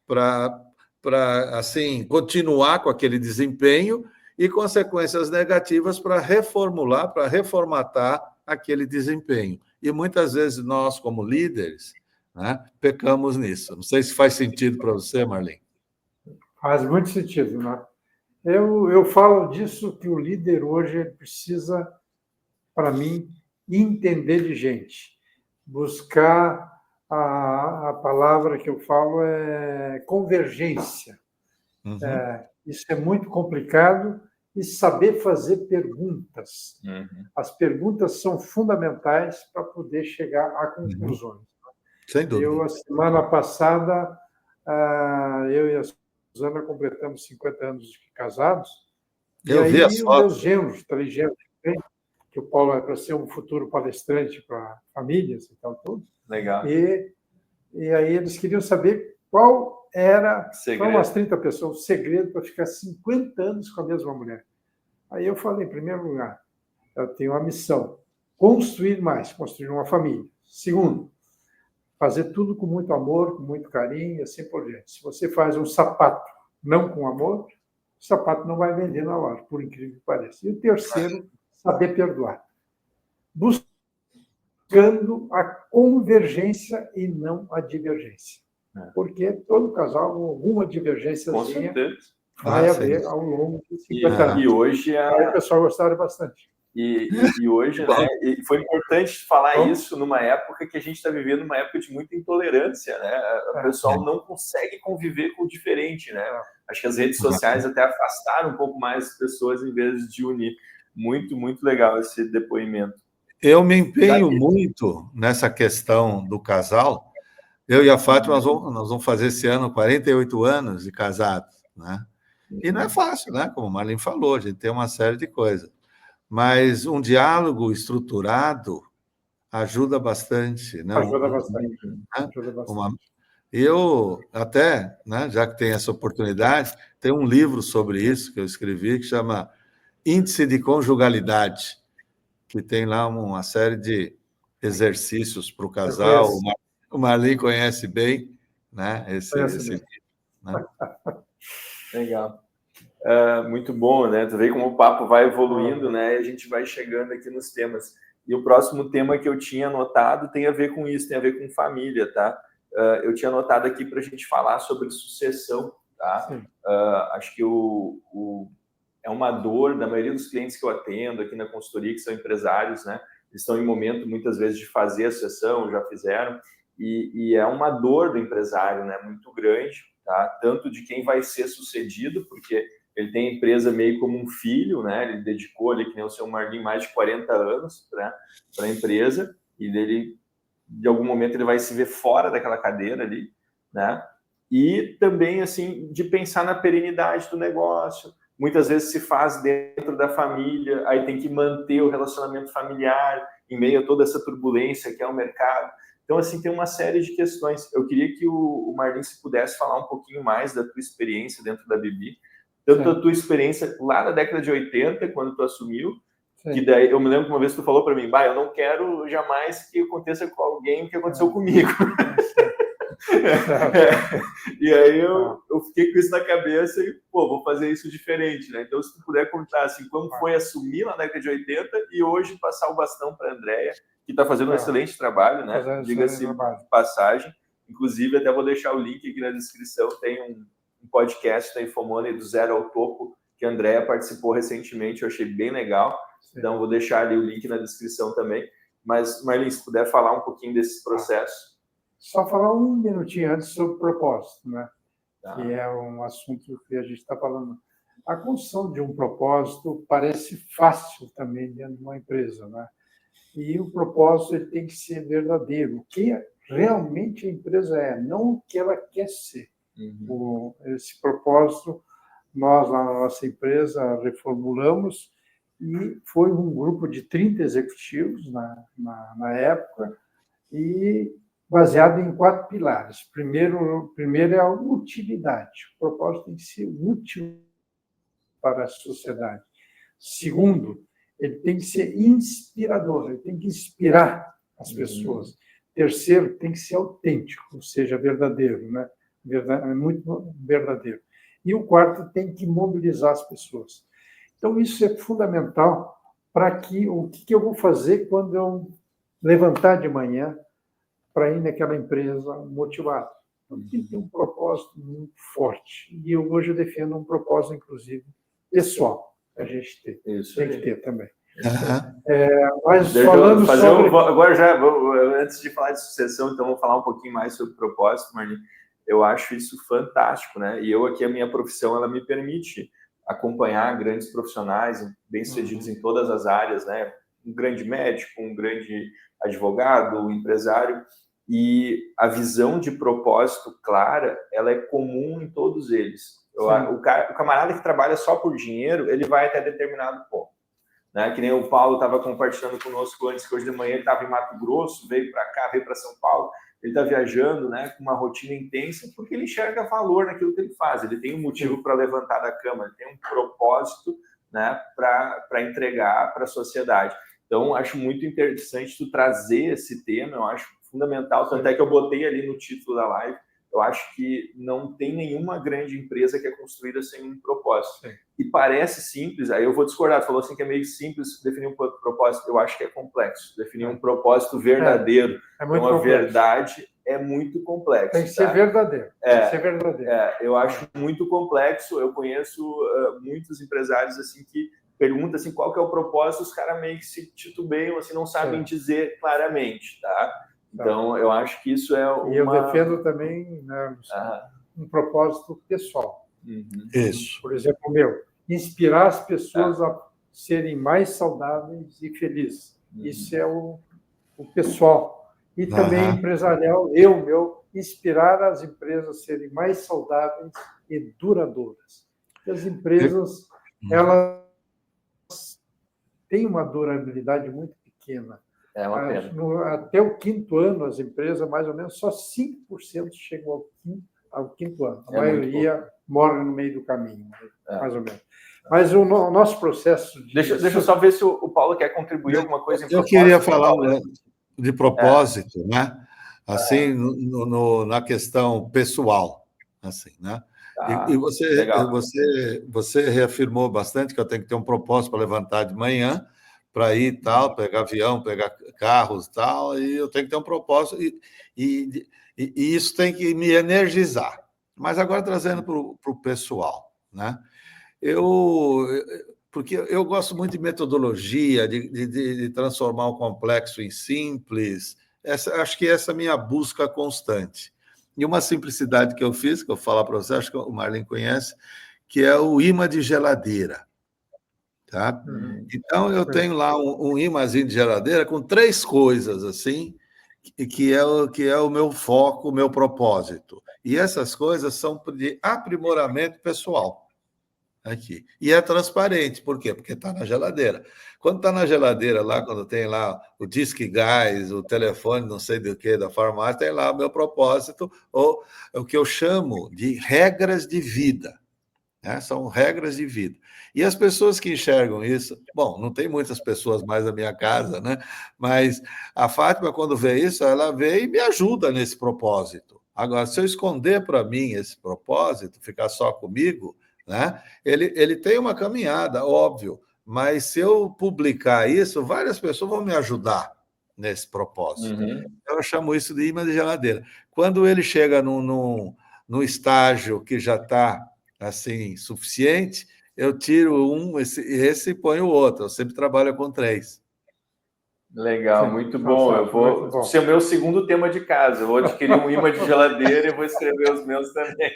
assim continuar com aquele desempenho e consequências negativas para reformular, para reformatar aquele desempenho. E muitas vezes nós, como líderes, né, pecamos nisso. Não sei se faz sentido para você, Marlene. Faz muito sentido, né? Eu falo disso que o líder hoje ele precisa, para mim, entender de gente, buscar a palavra que eu falo é convergência. Uhum. Isso é muito complicado e saber fazer perguntas. As perguntas são fundamentais para poder chegar a conclusões. Sem dúvida. A semana passada, eu e a Suzana completamos 50 anos de casados. Eu vi as os fotos. meus genros, 3 genros, que o Paulo é para ser um futuro palestrante para famílias e tal, tudo. Legal. E aí eles queriam saber qual era, segredo. Foram umas 30 pessoas, o segredo para ficar 50 anos com a mesma mulher. Aí eu falei, em primeiro lugar, eu tenho uma missão, construir uma família. Segundo, fazer tudo com muito amor, com muito carinho e assim por diante. Se você faz um sapato não com amor, o sapato não vai vender na hora, por incrível que pareça. E o terceiro, saber perdoar. Buscando a convergência e não a divergência. Porque todo casal, alguma divergência vai haver ao longo de 50 anos. E hoje o pessoal gostaram bastante. E hoje, né, e foi importante falar isso numa época que a gente está vivendo uma época de muita intolerância, né? O pessoal não consegue conviver com o diferente, né? Acho que as redes sociais até afastaram um pouco mais as pessoas em vez de unir. Muito, muito legal esse depoimento. Eu me empenho muito nessa questão do casal. Eu e a Fátima, nós vamos fazer esse ano 48 anos de casados, né? E não é fácil, né? Como o Marlene falou, a gente tem uma série de coisas. Mas um diálogo estruturado ajuda bastante. Né? Ajuda bastante. Eu até, né, já que tem essa oportunidade, tem um livro sobre isso que eu escrevi, que chama Índice de Conjugalidade, que tem lá uma série de exercícios para o casal. O Marlene conhece bem, né, esse livro. Né? Legal. Muito bom, né? Tu vê como o papo vai evoluindo, né? E a gente vai chegando aqui nos temas. E o próximo tema que eu tinha anotado tem a ver com isso, tem a ver com família, tá? Eu tinha anotado aqui para a gente falar sobre sucessão, tá? Acho que é uma dor da maioria dos clientes que eu atendo aqui na consultoria, que são empresários, né? Eles estão em momento, muitas vezes, de fazer a sucessão, já fizeram, e é uma dor do empresário, né? Muito grande, tá? Tanto de quem vai ser sucedido, porque ele tem a empresa meio como um filho, né? Ele dedicou ali, que nem o seu Marlene, mais de 40 anos, né, para a empresa, e dele, de algum momento, ele vai se ver fora daquela cadeira ali, né? E também, assim, de pensar na perenidade do negócio. Muitas vezes se faz dentro da família, aí tem que manter o relacionamento familiar em meio a toda essa turbulência que é o mercado. Então, assim, tem uma série de questões. Eu queria que o Marlene, se pudesse falar um pouquinho mais da tua experiência dentro da BB, tanto a tua experiência lá na década de 80, quando tu assumiu, que daí eu me lembro que uma vez tu falou para mim, eu não quero jamais que aconteça com alguém o que aconteceu comigo. E aí eu fiquei com isso na cabeça e, pô, vou fazer isso diferente, né? Então, se tu puder contar, assim, como foi assumir na década de 80 e hoje passar o bastão para a Andrea, que está fazendo um excelente trabalho, né? Diga-se de passagem. Inclusive, até vou deixar o link aqui na descrição, tem um podcast da Infomoney do Zero ao Topo, que a Andrea participou recentemente, eu achei bem legal. Sim. Então, vou deixar ali o link na descrição também. Mas, Marlene, se puder falar um pouquinho desse processo. Só falar um minutinho antes sobre o propósito, né? Que é um assunto que a gente está falando. A construção de um propósito parece fácil também dentro de uma empresa, né? E o propósito ele tem que ser verdadeiro. O que realmente a empresa é, não o que ela quer ser. Uhum. Esse propósito, nós, na nossa empresa, reformulamos e foi um grupo de 30 executivos na época e baseado em 4 pilares. Primeiro é a utilidade. O propósito tem que ser útil para a sociedade. Segundo, ele tem que ser inspirador, ele tem que inspirar as pessoas. Terceiro, tem que ser autêntico, ou seja, verdadeiro, né? É muito verdadeiro. E o quarto, tem que mobilizar as pessoas. Então, isso é fundamental para que o que eu vou fazer quando eu levantar de manhã para ir naquela empresa motivado. Então, tem que ter um propósito muito forte. E hoje eu defendo um propósito, inclusive, pessoal, que a gente tem. Isso tem que ter também. Mas falando sobre... Agora já, antes de falar de sucessão, então vou falar um pouquinho mais sobre propósito, Marlene. Eu acho isso fantástico, né? E eu aqui, a minha profissão, ela me permite acompanhar grandes profissionais, bem-sucedidos em todas as áreas, né? Um grande médico, um grande advogado, um empresário, e a visão de propósito clara, ela é comum em todos eles. O camarada que trabalha só por dinheiro, ele vai até determinado ponto, né? Que nem o Paulo estava compartilhando conosco antes, que hoje de manhã ele estava em Mato Grosso, veio para cá, veio para São Paulo, ele está viajando, né, com uma rotina intensa, porque ele enxerga valor naquilo que ele faz, ele tem um motivo para levantar da cama, ele tem um propósito, né, para entregar para a sociedade. Então, acho muito interessante tu trazer esse tema, eu acho fundamental, tanto é que eu botei ali no título da live, eu acho que não tem nenhuma grande empresa que é construída sem um propósito. Sim. E parece simples, aí eu vou discordar, tu falou assim que é meio simples definir um propósito, eu acho que é complexo. Definir um propósito verdadeiro, uma verdade, é muito complexo. Tem que ser verdadeiro. Tem que ser verdadeiro. Eu acho muito complexo, eu conheço muitos empresários assim que perguntam assim, qual que é o propósito, os caras meio que se titubeiam, assim, não sabem dizer claramente, tá? Então, eu acho que isso é uma... E eu defendo também, né, um propósito pessoal. Isso. Por exemplo, o meu, inspirar as pessoas a serem mais saudáveis e felizes. Isso é o pessoal. E também empresarial, inspirar as empresas a serem mais saudáveis e duradouras. Porque as empresas, elas têm uma durabilidade muito pequena. É uma pena. Até o 5º ano, as empresas, mais ou menos, só 5% chegam ao quinto ano. A maioria morre no meio do caminho, mais ou menos. Mas o nosso processo... Deixa eu só ver se o Paulo quer contribuir alguma coisa. Eu queria falar de propósito, né? Assim, na questão pessoal, assim, né? E você reafirmou bastante que eu tenho que ter um propósito para levantar de manhã, para ir tal, pegar avião, pegar carros tal, e eu tenho que ter um propósito, e isso tem que me energizar. Mas agora trazendo para o pessoal, né? Porque eu gosto muito de metodologia, de transformar o complexo em simples. Acho que essa é a minha busca constante. E uma simplicidade que eu fiz, que eu vou falar para você, acho que o Marlene conhece, que é o imã de geladeira. Tá? Então, eu tenho lá um imãzinho de geladeira com 3 coisas, assim, que é o meu foco, o meu propósito. E essas coisas são de aprimoramento pessoal. Aqui. E é transparente, por quê? Porque está na geladeira. Quando está na geladeira, lá, quando tem lá o Disque Gás, o telefone, não sei do que, da farmácia, tem lá o meu propósito, ou o que eu chamo de regras de vida. Né? São regras de vida. E as pessoas que enxergam isso, bom, não tem muitas pessoas mais na minha casa, né? Mas a Fátima, quando vê isso, ela vê e me ajuda nesse propósito. Agora, se eu esconder para mim esse propósito, ficar só comigo, né, ele tem uma caminhada, óbvio, mas se eu publicar isso, várias pessoas vão me ajudar nesse propósito. Eu chamo isso de imã de geladeira. Quando ele chega num estágio que já está assim, suficiente, eu tiro esse e ponho o outro. Eu sempre trabalho com 3. Legal, Sim, muito bom. Eu vou ser o meu segundo tema de casa. Eu vou adquirir um imã de geladeira e vou escrever os meus também.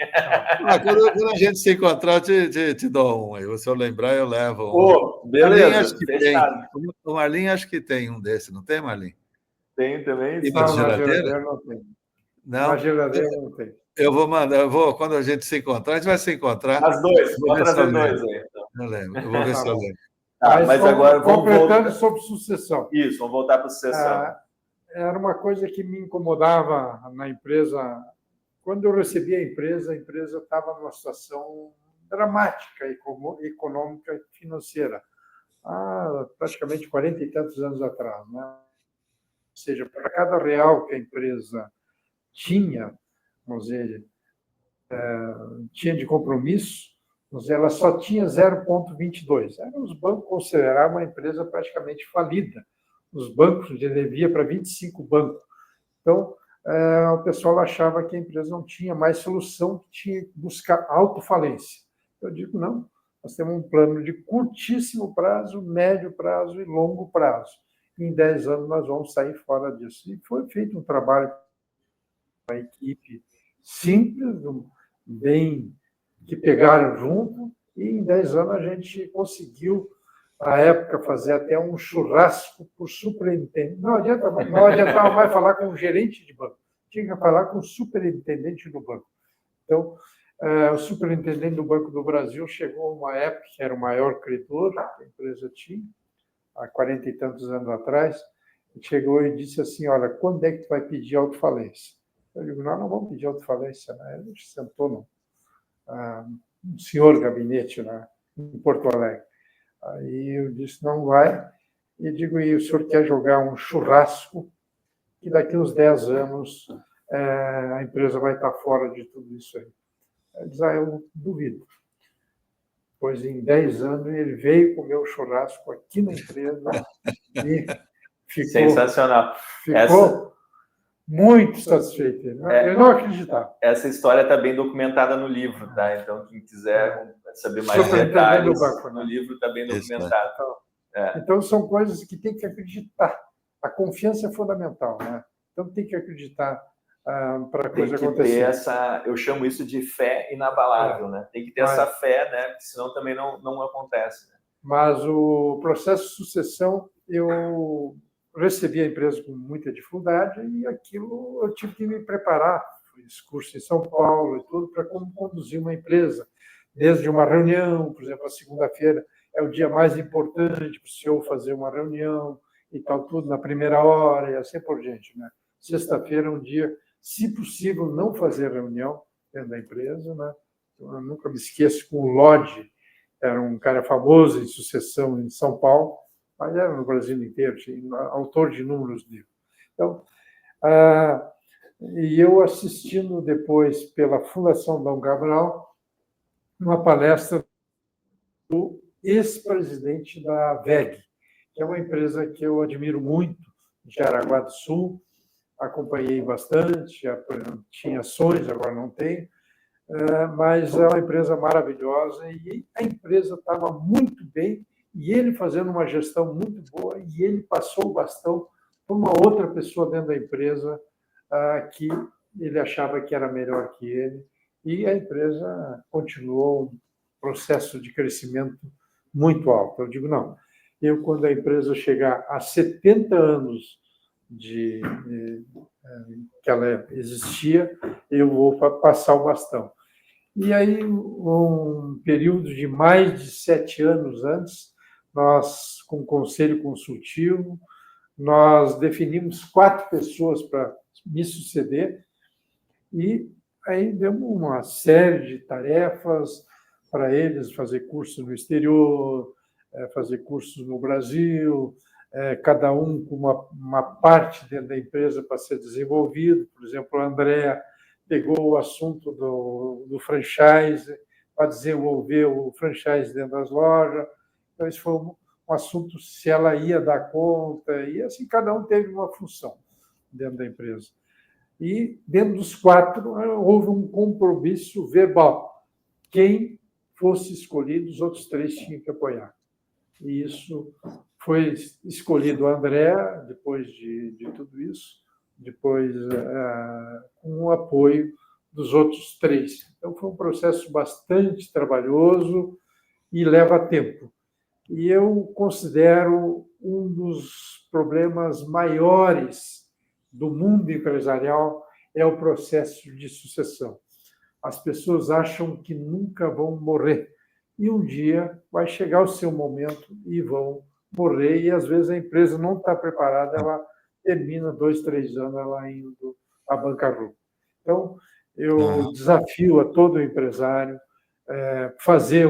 Quando a gente se encontrar, eu te dou um aí. Se eu lembrar, eu levo um. Pô, beleza, fechado. O Marlim acho que tem um desse, não tem, Marlim? Tem também? Imã de Não, na geladeira? geladeira não tem. Não? Na geladeira não tem. Eu vou mandar, quando a gente se encontrar, a gente vai se encontrar. As dois, Vou vou trazer dois lembro. aí. Então. Eu lembro, eu vou ver se eu lembro. Mas agora completando sobre sucessão. Isso, vamos voltar para a sucessão. Era uma coisa que me incomodava na empresa. Quando eu recebi a empresa estava numa situação dramática, econômica e financeira, há praticamente 40 e tantos anos atrás, né? Ou seja, para cada real que a empresa tinha, vamos dizer, tinha de compromisso, ela só tinha 0,22. Os bancos consideravam a empresa praticamente falida. Os bancos devia para 25 bancos. Então, o pessoal achava que a empresa não tinha mais solução, que tinha que buscar autofalência. Eu digo, não, nós temos um plano de curtíssimo prazo, médio prazo e longo prazo. Em 10 anos nós vamos sair fora disso. E foi feito um trabalho com uma equipe simples, bem que pegaram junto, e em 10 anos a gente conseguiu, à época, fazer até um churrasco por superintendente. Não adiantava mais falar com o gerente de banco, tinha que falar com o superintendente do banco. Então, o superintendente do Banco do Brasil chegou a uma época que era o maior credor que a empresa tinha, há 40 e tantos anos atrás, e chegou e disse assim, olha, quando é que tu vai pedir autofalência? Eu digo, não vamos pedir autofalência, né? A gente sentou um senhor gabinete lá em Porto Alegre. Aí eu disse, não vai. E digo, e o senhor quer jogar um churrasco que daqui a uns 10 anos a empresa vai estar fora de tudo isso aí. Ele diz, eu duvido. Pois em 10 anos ele veio comer o churrasco aqui na empresa e ficou... Sensacional. Ficou muito satisfeito. Eu não acreditava. Essa história está bem documentada no livro, tá? Então, quem quiser saber mais detalhes, no livro está bem documentado. Então, são coisas que tem que acreditar. A confiança é fundamental, né? Então, tem que acreditar para a coisa acontecer. Eu chamo isso de fé inabalável, né? Tem que ter essa fé, né? Senão também não acontece. Né? Mas o processo de sucessão, eu recebi a empresa com muita dificuldade e aquilo eu tive que me preparar. Fiz curso em São Paulo e tudo para como conduzir uma empresa. Desde uma reunião, por exemplo, a segunda-feira é o dia mais importante para o senhor fazer uma reunião e tal, tudo na primeira hora e assim por diante. Né? Sexta-feira é um dia, se possível, não fazer reunião dentro da empresa. Né? Eu nunca me esqueço com o Lodge, era um cara famoso em sucessão em São Paulo, mas era no Brasil inteiro, autor de inúmeros livros. Então, e eu assistindo depois pela Fundação Dom Cabral, uma palestra do ex-presidente da WEG, que é uma empresa que eu admiro muito, de Jaraguá do Sul, acompanhei bastante, tinha ações, agora não tem, mas é uma empresa maravilhosa e a empresa estava muito bem e ele fazendo uma gestão muito boa e ele passou o bastão para uma outra pessoa dentro da empresa que ele achava que era melhor que ele e a empresa continuou um processo de crescimento muito alto. Eu digo, não, quando a empresa chegar a 70 anos que ela existia, eu vou passar o bastão. E aí, um período de mais de 7 anos antes, nós, com o Conselho Consultivo, nós definimos 4 pessoas para me suceder e aí demos uma série de tarefas para eles, fazer cursos no exterior, fazer cursos no Brasil, cada um com uma parte dentro da empresa para ser desenvolvido. Por exemplo, o André pegou o assunto do franchise para desenvolver o franchise dentro das lojas. Então, isso foi um assunto se ela ia dar conta, e assim, cada um teve uma função dentro da empresa. E, dentro dos 4, houve um compromisso verbal. Quem fosse escolhido, os outros 3 tinham que apoiar. E isso foi escolhido o André, depois de tudo isso, depois com o apoio dos outros 3. Então, foi um processo bastante trabalhoso e leva tempo. E eu considero um dos problemas maiores do mundo empresarial é o processo de sucessão. As pessoas acham que nunca vão morrer. E um dia vai chegar o seu momento e vão morrer. E, às vezes, a empresa não está preparada, ela termina 2, 3 anos ela indo à bancarrota. Então, eu desafio a todo empresário fazer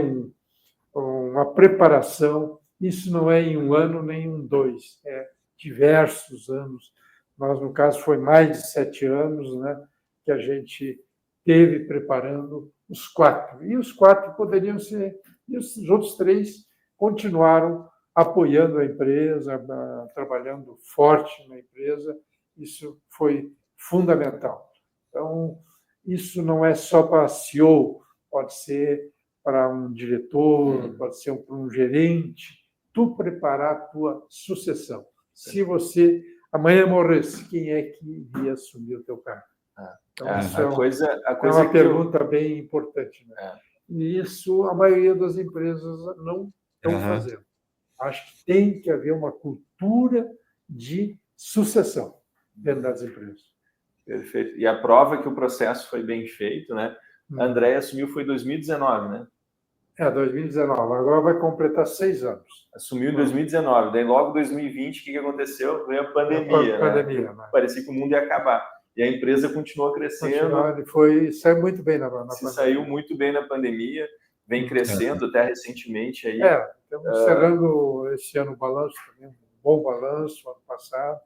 uma preparação. Isso não é em 1 ano, nem em 2, é diversos anos. Nós, no caso, foi mais de 7 anos, né, que a gente teve preparando os 4. E os 4 poderiam ser... E os outros 3 continuaram apoiando a empresa, trabalhando forte na empresa. Isso foi fundamental. Então, isso não é só para CEO, pode ser para um diretor, pode ser para um gerente. Tu preparar a tua sucessão. Se você amanhã morresse, quem é que iria assumir o teu cargo? Então, isso é uma pergunta bem importante, né? E isso a maioria das empresas não estão fazendo. Acho que tem que haver uma cultura de sucessão dentro das empresas. Perfeito. E a prova que o processo foi bem feito, né? A Andréia assumiu foi em 2019, né? 2019. Agora vai completar 6 anos. Assumiu em 2019. Daí, logo em 2020, o que aconteceu? Veio a pandemia, né? Parecia que o mundo ia acabar. E a empresa continuou crescendo. Saiu muito bem na pandemia. Saiu muito bem na pandemia, vem crescendo até recentemente. Aí. Estamos encerrando esse ano o balanço também, um bom balanço, ano passado.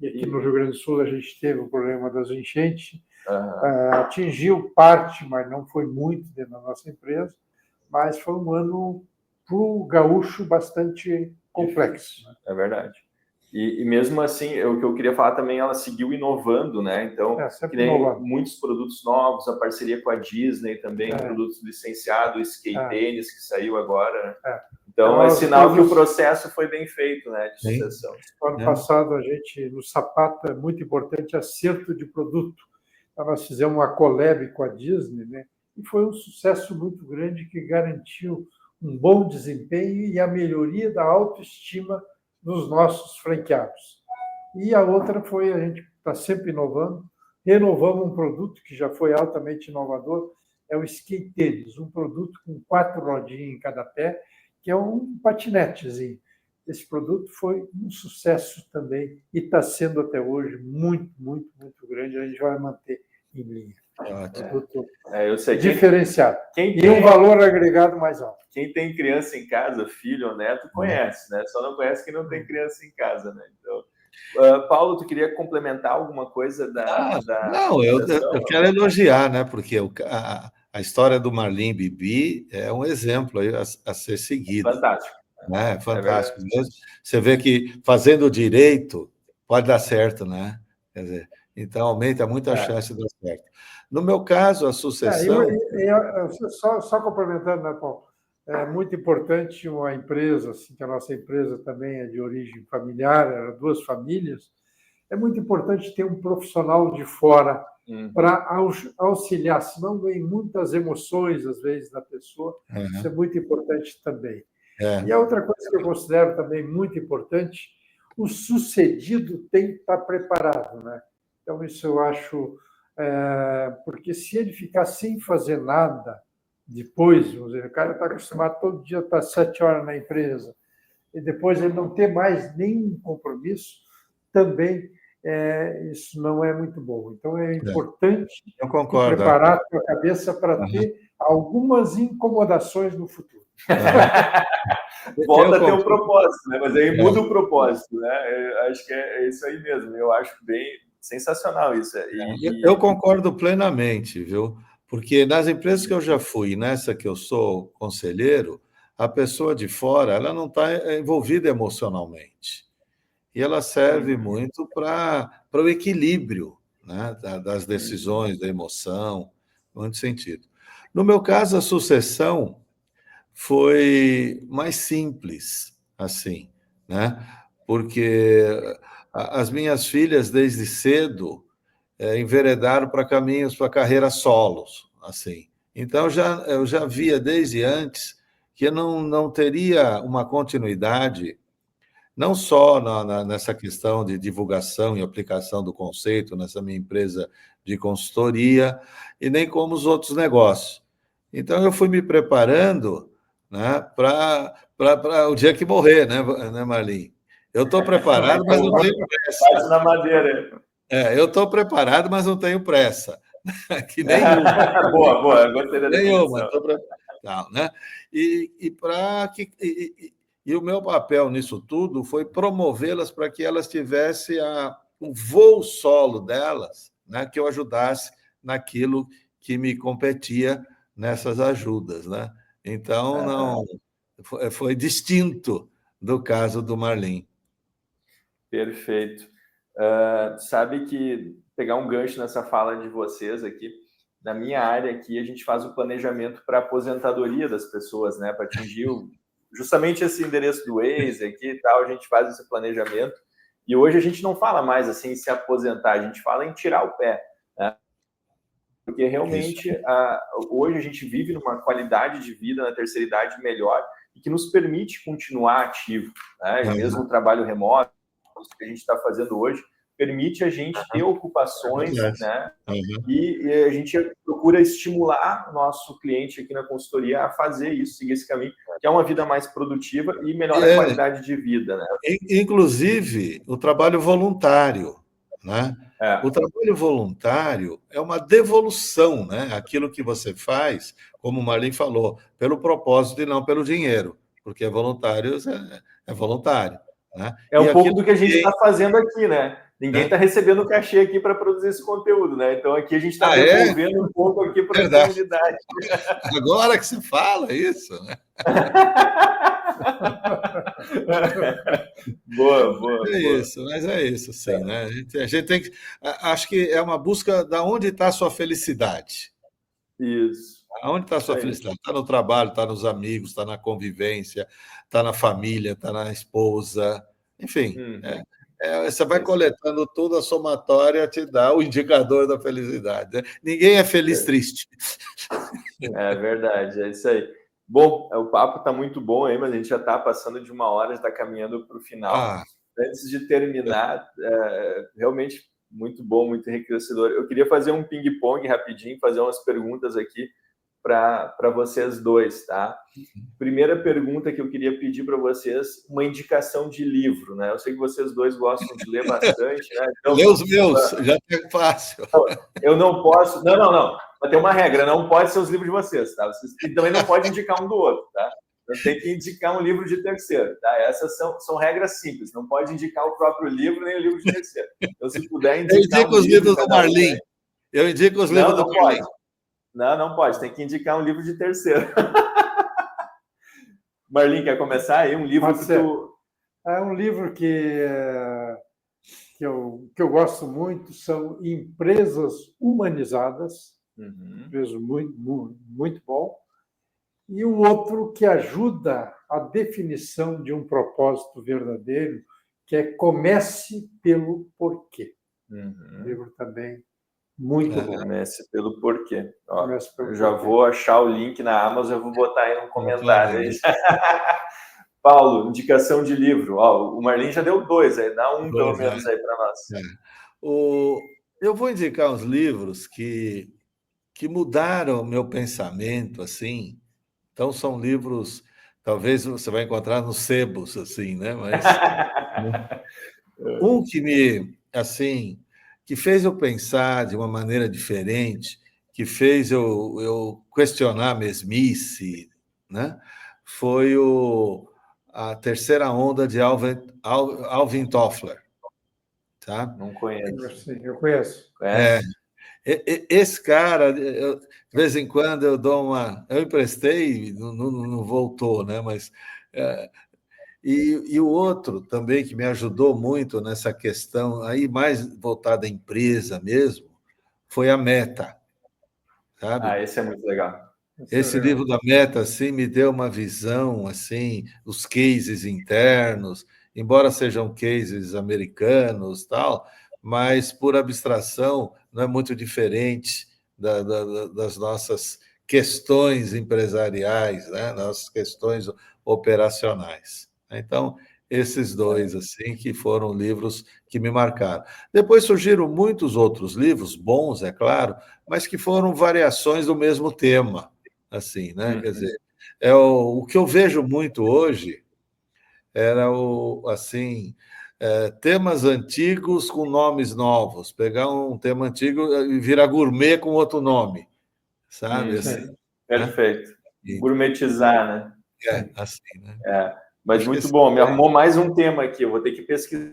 E aqui no Rio Grande do Sul a gente teve o problema das enchentes. Atingiu parte, mas não foi muito dentro da nossa empresa. Mas foi um ano para o gaúcho bastante complexo. Né? É verdade. E mesmo assim, o que eu queria falar também, ela seguiu inovando, né? Então, que nem muitos produtos novos, a parceria com a Disney também, produtos licenciados, o skate tênis que saiu agora. Né? Então, é sinal que o processo foi bem feito, né? De sucessão. Ano passado, a gente, no sapato, é muito importante acerto de produto. Então, nós fizemos uma collab com a Disney, né? E foi um sucesso muito grande que garantiu um bom desempenho e a melhoria da autoestima dos nossos franqueados. E a outra foi, a gente está sempre inovando, renovamos um produto que já foi altamente inovador, é o skate tênis, um produto com 4 rodinhas em cada pé, que é um patinetezinho. Esse produto foi um sucesso também e está sendo até hoje muito, muito, muito grande. A gente vai manter em linha. Produto eu sei, diferenciado. E um valor agregado mais alto. Quem tem criança em casa, filho ou neto, conhece, né? Só não conhece quem não tem criança em casa, né? Então, Paulo, tu queria complementar alguma coisa da Não, eu quero elogiar, né? Porque a história do Marlim Bibi é um exemplo aí a ser seguido. Fantástico. Né? Fantástico mesmo. Você vê que fazendo direito pode dar certo, né? Quer dizer, então aumenta muito a chance de dar certo. No meu caso, a sucessão... Só complementando, né, Paulo? É muito importante uma empresa, assim, que a nossa empresa também é de origem familiar, eram 2 famílias, é muito importante ter um profissional de fora para auxiliar, senão vem muitas emoções, às vezes, da pessoa. Isso é muito importante também. E a outra coisa que eu considero também muito importante, o sucedido tem que estar preparado, né? Então, isso eu acho... porque se ele ficar sem fazer nada, depois, vamos dizer, o cara está acostumado todo dia a estar 7 horas na empresa, e depois ele não ter mais nenhum compromisso, também isso não é muito bom. Então, é importante preparar a sua cabeça para ter algumas incomodações no futuro. Volta a ter um propósito, né? Mas aí muda o propósito, né? Eu acho que é isso aí mesmo. Eu acho bem... sensacional isso. Eu concordo plenamente, viu? Porque nas empresas que eu já fui, nessa que eu sou conselheiro, a pessoa de fora, ela não está envolvida emocionalmente. E ela serve muito para o equilíbrio, né, das decisões, da emoção, em muito sentido. No meu caso, a sucessão foi mais simples, assim, né? Porque as minhas filhas, desde cedo, enveredaram para caminhos, para carreiras solos, assim. Então, eu já via desde antes que eu não teria uma continuidade, não só nessa questão de divulgação e aplicação do conceito, nessa minha empresa de consultoria, e nem como os outros negócios. Então, eu fui me preparando, né, para o dia que morrer, né, Marlim? Eu estou preparado, mas não tenho pressa. Bate na madeira. Eu estou preparado, mas não tenho pressa. Que nenhuma. Boa, gostei da Nenhuma. definição. Né? E o meu papel nisso tudo foi promovê-las para que elas tivessem um voo solo delas, né? Que eu ajudasse naquilo que me competia nessas ajudas, né? Então, não foi distinto do caso do Marlim. Perfeito. Sabe que, pegar um gancho nessa fala de vocês aqui, na minha área aqui, a gente faz o planejamento para a aposentadoria das pessoas, né? Para atingir justamente esse endereço do Waze aqui e tal, a gente faz esse planejamento. E hoje a gente não fala mais assim em se aposentar, a gente fala em tirar o pé, né? Porque realmente hoje a gente vive numa qualidade de vida na terceira idade melhor e que nos permite continuar ativo, né? E mesmo o trabalho remoto, que a gente está fazendo hoje, permite a gente ter ocupações, né? E a gente procura estimular o nosso cliente aqui na consultoria a fazer isso, seguir esse caminho, que é uma vida mais produtiva e melhora a qualidade de vida, né? Inclusive, o trabalho voluntário, né? O trabalho voluntário é uma devolução, né? Aquilo que você faz, como o Marlim falou, pelo propósito e não pelo dinheiro, porque voluntário é voluntário. Né? É um pouco do que a gente está fazendo aqui, né? Ninguém está recebendo cachê aqui para produzir esse conteúdo, né? Então aqui a gente está devolvendo um pouco aqui para a comunidade. Agora que você fala isso, né? Boa. Mas é isso, sim, né? A gente tem que. Acho que é uma busca de onde está a sua felicidade. Isso. Onde está a sua felicidade? Está no trabalho, está nos amigos, está na convivência, está na família, está na esposa, enfim. Você vai coletando tudo, a somatória te dá o indicador da felicidade. Né? Ninguém é feliz triste. É verdade, é isso aí. Bom, o papo está muito bom aí, mas a gente já está passando de 1 hora, já está caminhando para o final. Antes de terminar, realmente muito bom, muito enriquecedor. Eu queria fazer um ping-pong rapidinho, fazer umas perguntas aqui para vocês dois, tá? Primeira pergunta que eu queria pedir para vocês, uma indicação de livro, né? Eu sei que vocês dois gostam de ler bastante, né? Então, lê os meus, já é fácil. Eu não posso... Não. Mas tem uma regra, não pode ser os livros de vocês, tá? Vocês também não pode indicar um do outro, tá? Então, tem que indicar um livro de terceiro, tá? Essas são regras simples, não pode indicar o próprio livro nem o livro de terceiro. Então, se puder indicar... Eu indico os livros do Marlim. Eu indico os livros do Marlim. Não pode. Tem que indicar um livro de terceiro. Marlim, quer começar aí? Um livro que tu... É um livro que eu gosto muito, são Empresas Humanizadas. Empresa muito bom. E o outro que ajuda a definição de um propósito verdadeiro, que é Comece pelo Porquê. Um livro também muito bom. Comece pelo porquê. Eu já vou achar o link na Amazon, eu vou botar aí no comentário. Aí. Paulo, indicação de livro. O Marlim já deu 2, aí dá um pelo menos aí para nós. Eu vou indicar uns livros que mudaram o meu pensamento, assim. Então, são livros, talvez você vai encontrar nos sebos, assim, né? Mas um que fez eu pensar de uma maneira diferente, que fez eu questionar a mesmice, né? Foi a Terceira Onda de Alvin Toffler. sabe? Não conheço. Sim, eu conheço. Conhece? Esse cara, de vez em quando eu dou uma. Eu emprestei, não voltou, né? Mas. E o outro também que me ajudou muito nessa questão, aí mais voltada à empresa mesmo, foi a Meta, sabe? Esse é muito legal. Esse livro da Meta assim me deu uma visão assim, os cases internos, embora sejam cases americanos, tal, mas por abstração não é muito diferente das nossas questões empresariais, né? Nossas questões operacionais. Então, esses dois assim que foram livros que me marcaram. Depois surgiram muitos outros livros bons, é claro, mas que foram variações do mesmo tema. Assim, né? Quer dizer, o que eu vejo muito hoje era assim, temas antigos com nomes novos, pegar um tema antigo e virar gourmet com outro nome, sabe? Assim, perfeito. né? Gourmetizar, né? Assim, né? Mas Acho muito bom, me arrumou mais um tema aqui, eu vou ter que pesquisar.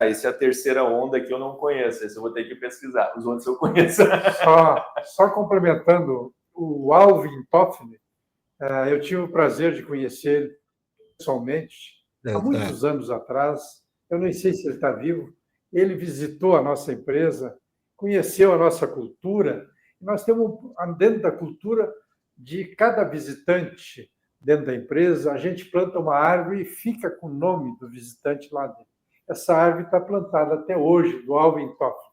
Esse é a terceira onda que eu não conheço, esse eu vou ter que pesquisar, os outros eu conheço. Só complementando, o Alvin Toffler, eu tive o prazer de conhecer ele pessoalmente há muitos anos atrás. Eu nem sei se ele está vivo. Ele visitou a nossa empresa, conheceu a nossa cultura. Nós temos, dentro da cultura de cada visitante dentro da empresa, a gente planta uma árvore e fica com o nome do visitante lá dentro. Essa árvore está plantada até hoje, do Alvin Toffler.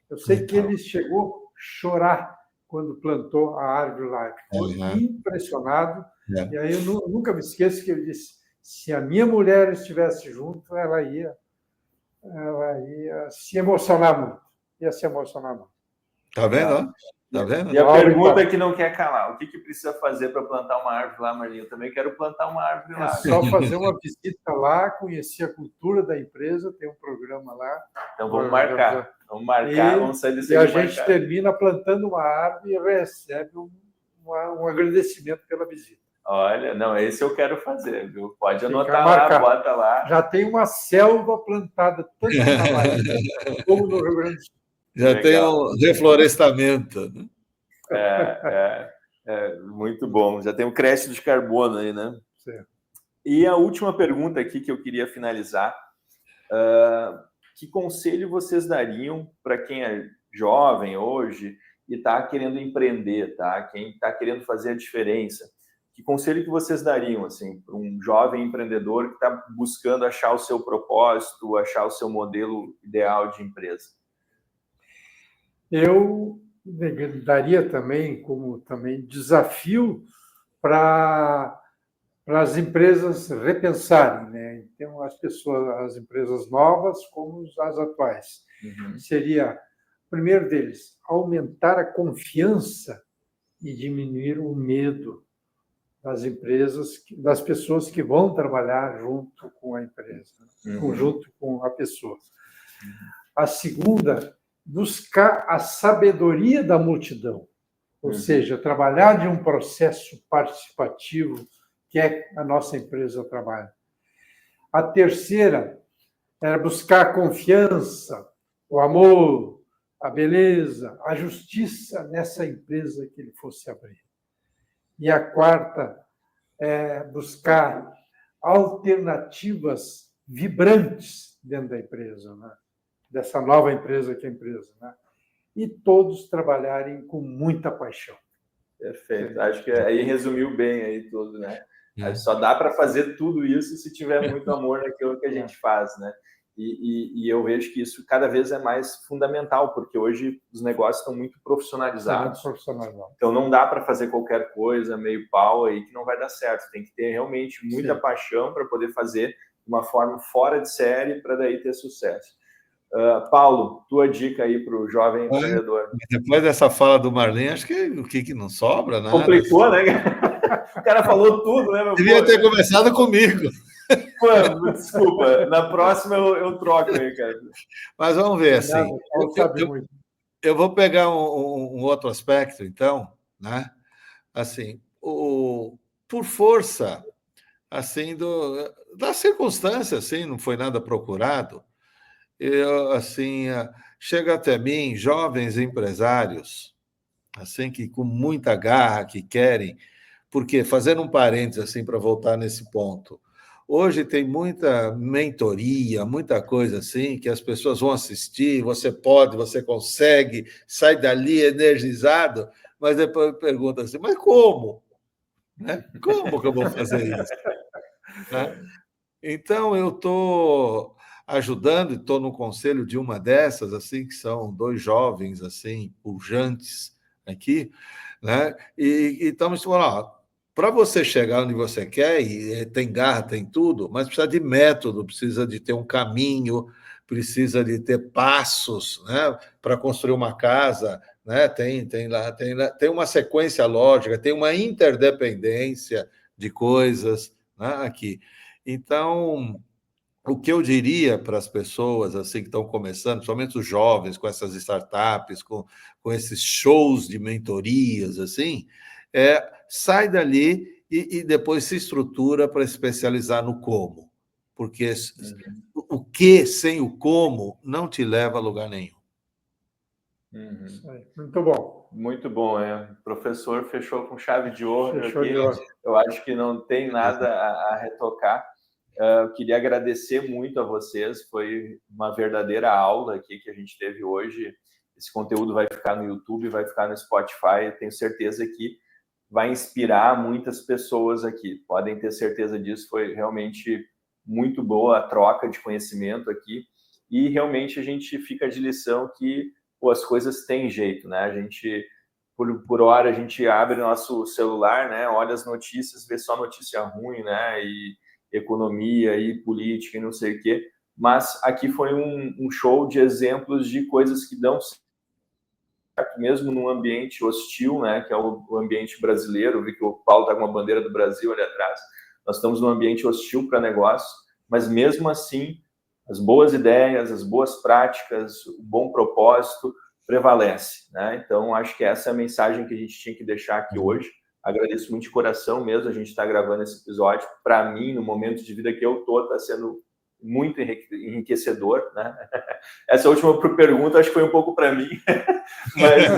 Eu sei que ele chegou a chorar quando plantou a árvore lá. Ficou impressionado. E aí eu nunca me esqueço que ele disse: se a minha mulher estivesse junto, ela ia se emocionar muito. Ia se emocionar muito. Tá vendo? Tá vendo? E a pergunta que não quer calar: o que precisa fazer para plantar uma árvore lá, Marlinho? Eu também quero plantar uma árvore lá. É só fazer uma visita lá, conhecer a cultura da empresa, tem um programa lá. Então vamos marcar. Vamos sair desse. E a gente termina plantando uma árvore e recebe um agradecimento pela visita. Olha, não, esse eu quero fazer, viu? Pode anotar lá, bota lá. Já tem uma selva plantada tanto na Bahia como no Rio Grande do Sul. Já tem um reflorestamento. Né? Muito bom. Já tem um crédito de carbono aí, né? Certo. E a última pergunta aqui que eu queria finalizar: que conselho vocês dariam para quem é jovem hoje e está querendo empreender, tá? Quem está querendo fazer a diferença? Que conselho que vocês dariam assim, para um jovem empreendedor que está buscando achar o seu propósito, achar o seu modelo ideal de empresa? Eu daria também como desafio para as empresas repensarem, né? Então, as empresas novas como as atuais. Seria, o primeiro deles, aumentar a confiança e diminuir o medo das empresas, das pessoas que vão trabalhar junto com a empresa, junto com a pessoa. A segunda, buscar a sabedoria da multidão, ou seja, trabalhar de um processo participativo que é a nossa empresa trabalha. A terceira era buscar a confiança, o amor, a beleza, a justiça nessa empresa que ele fosse abrir. E a quarta é buscar alternativas vibrantes dentro da empresa, né? Dessa nova empresa que é a empresa, né? E todos trabalharem com muita paixão. Perfeito. Acho que aí resumiu bem aí tudo, né? Só dá para fazer tudo isso se tiver muito amor naquilo que a gente faz, né? E eu vejo que isso cada vez é mais fundamental, porque hoje os negócios estão muito profissionalizados. Então não dá para fazer qualquer coisa meio pau aí que não vai dar certo. Tem que ter realmente muita paixão para poder fazer de uma forma fora de série para daí ter sucesso. Paulo, tua dica aí para o jovem empreendedor. Depois dessa fala do Marlene, acho que o que não sobra, nada. Complicou, né? O cara falou tudo, né, meu? Devia ter começado comigo. Pô, desculpa, na próxima eu troco aí, cara. Mas vamos ver, assim. Eu vou pegar um outro aspecto, então, né? Assim, por força, assim, das circunstâncias, assim, não foi nada procurado. assim, chega até mim jovens empresários, assim, que com muita garra, que querem, porque, fazendo um parênteses assim para voltar nesse ponto, hoje tem muita mentoria, muita coisa assim, que as pessoas vão assistir, você pode, você consegue, sai dali energizado, mas depois pergunta assim, mas como? Né? Como que eu vou fazer isso? Né? Então, eu estou ajudando, estou no conselho de uma dessas, assim, que são dois jovens, assim, pujantes aqui, né? E estamos falando, para você chegar onde você quer, e tem garra, tem tudo, mas precisa de método, precisa de ter um caminho, precisa de ter passos, né? Para construir uma casa, né? Tem uma sequência lógica, tem uma interdependência de coisas, né? Aqui. Então, o que eu diria para as pessoas assim que estão começando, principalmente os jovens, com essas startups, com esses shows de mentorias, assim, sai dali e depois se estrutura para especializar no como. Porque o que sem o como não te leva a lugar nenhum. Muito bom. Muito bom, O professor fechou com chave de ouro aqui. De ouro. Eu acho que não tem nada a retocar. Eu queria agradecer muito a vocês, foi uma verdadeira aula aqui que a gente teve hoje. Esse conteúdo vai ficar no YouTube, vai ficar no Spotify, eu tenho certeza que vai inspirar muitas pessoas aqui. Podem ter certeza disso, foi realmente muito boa a troca de conhecimento aqui. E realmente a gente fica de lição que as coisas têm jeito, né? A gente, por hora, a gente abre nosso celular, né? Olha as notícias, vê só notícia ruim, né? E economia e política e não sei o quê. Mas aqui foi um show de exemplos de coisas que dão certo, mesmo num ambiente hostil, né? Que é o ambiente brasileiro. Vi que o Paulo está com uma bandeira do Brasil ali atrás. Nós estamos num ambiente hostil para negócio, mas mesmo assim, as boas ideias, as boas práticas, o bom propósito prevalece, né? Então, acho que essa é a mensagem que a gente tinha que deixar aqui hoje. Agradeço muito de coração mesmo a gente estar gravando esse episódio. Para mim, no momento de vida que eu estou, está sendo muito enriquecedor, né? Essa última pergunta acho que foi um pouco para mim, mas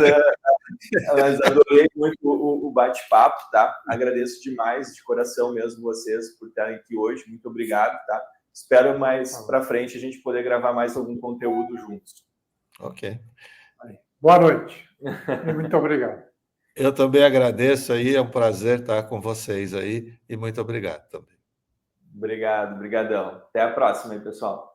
adorei muito o bate-papo, tá? Agradeço demais, de coração mesmo, vocês por estarem aqui hoje. Muito obrigado, tá? Espero mais para frente a gente poder gravar mais algum conteúdo juntos. Ok. Boa noite. Muito obrigado. Eu também agradeço aí, é um prazer estar com vocês aí e muito obrigado também. Obrigado, brigadão. Até a próxima aí, pessoal.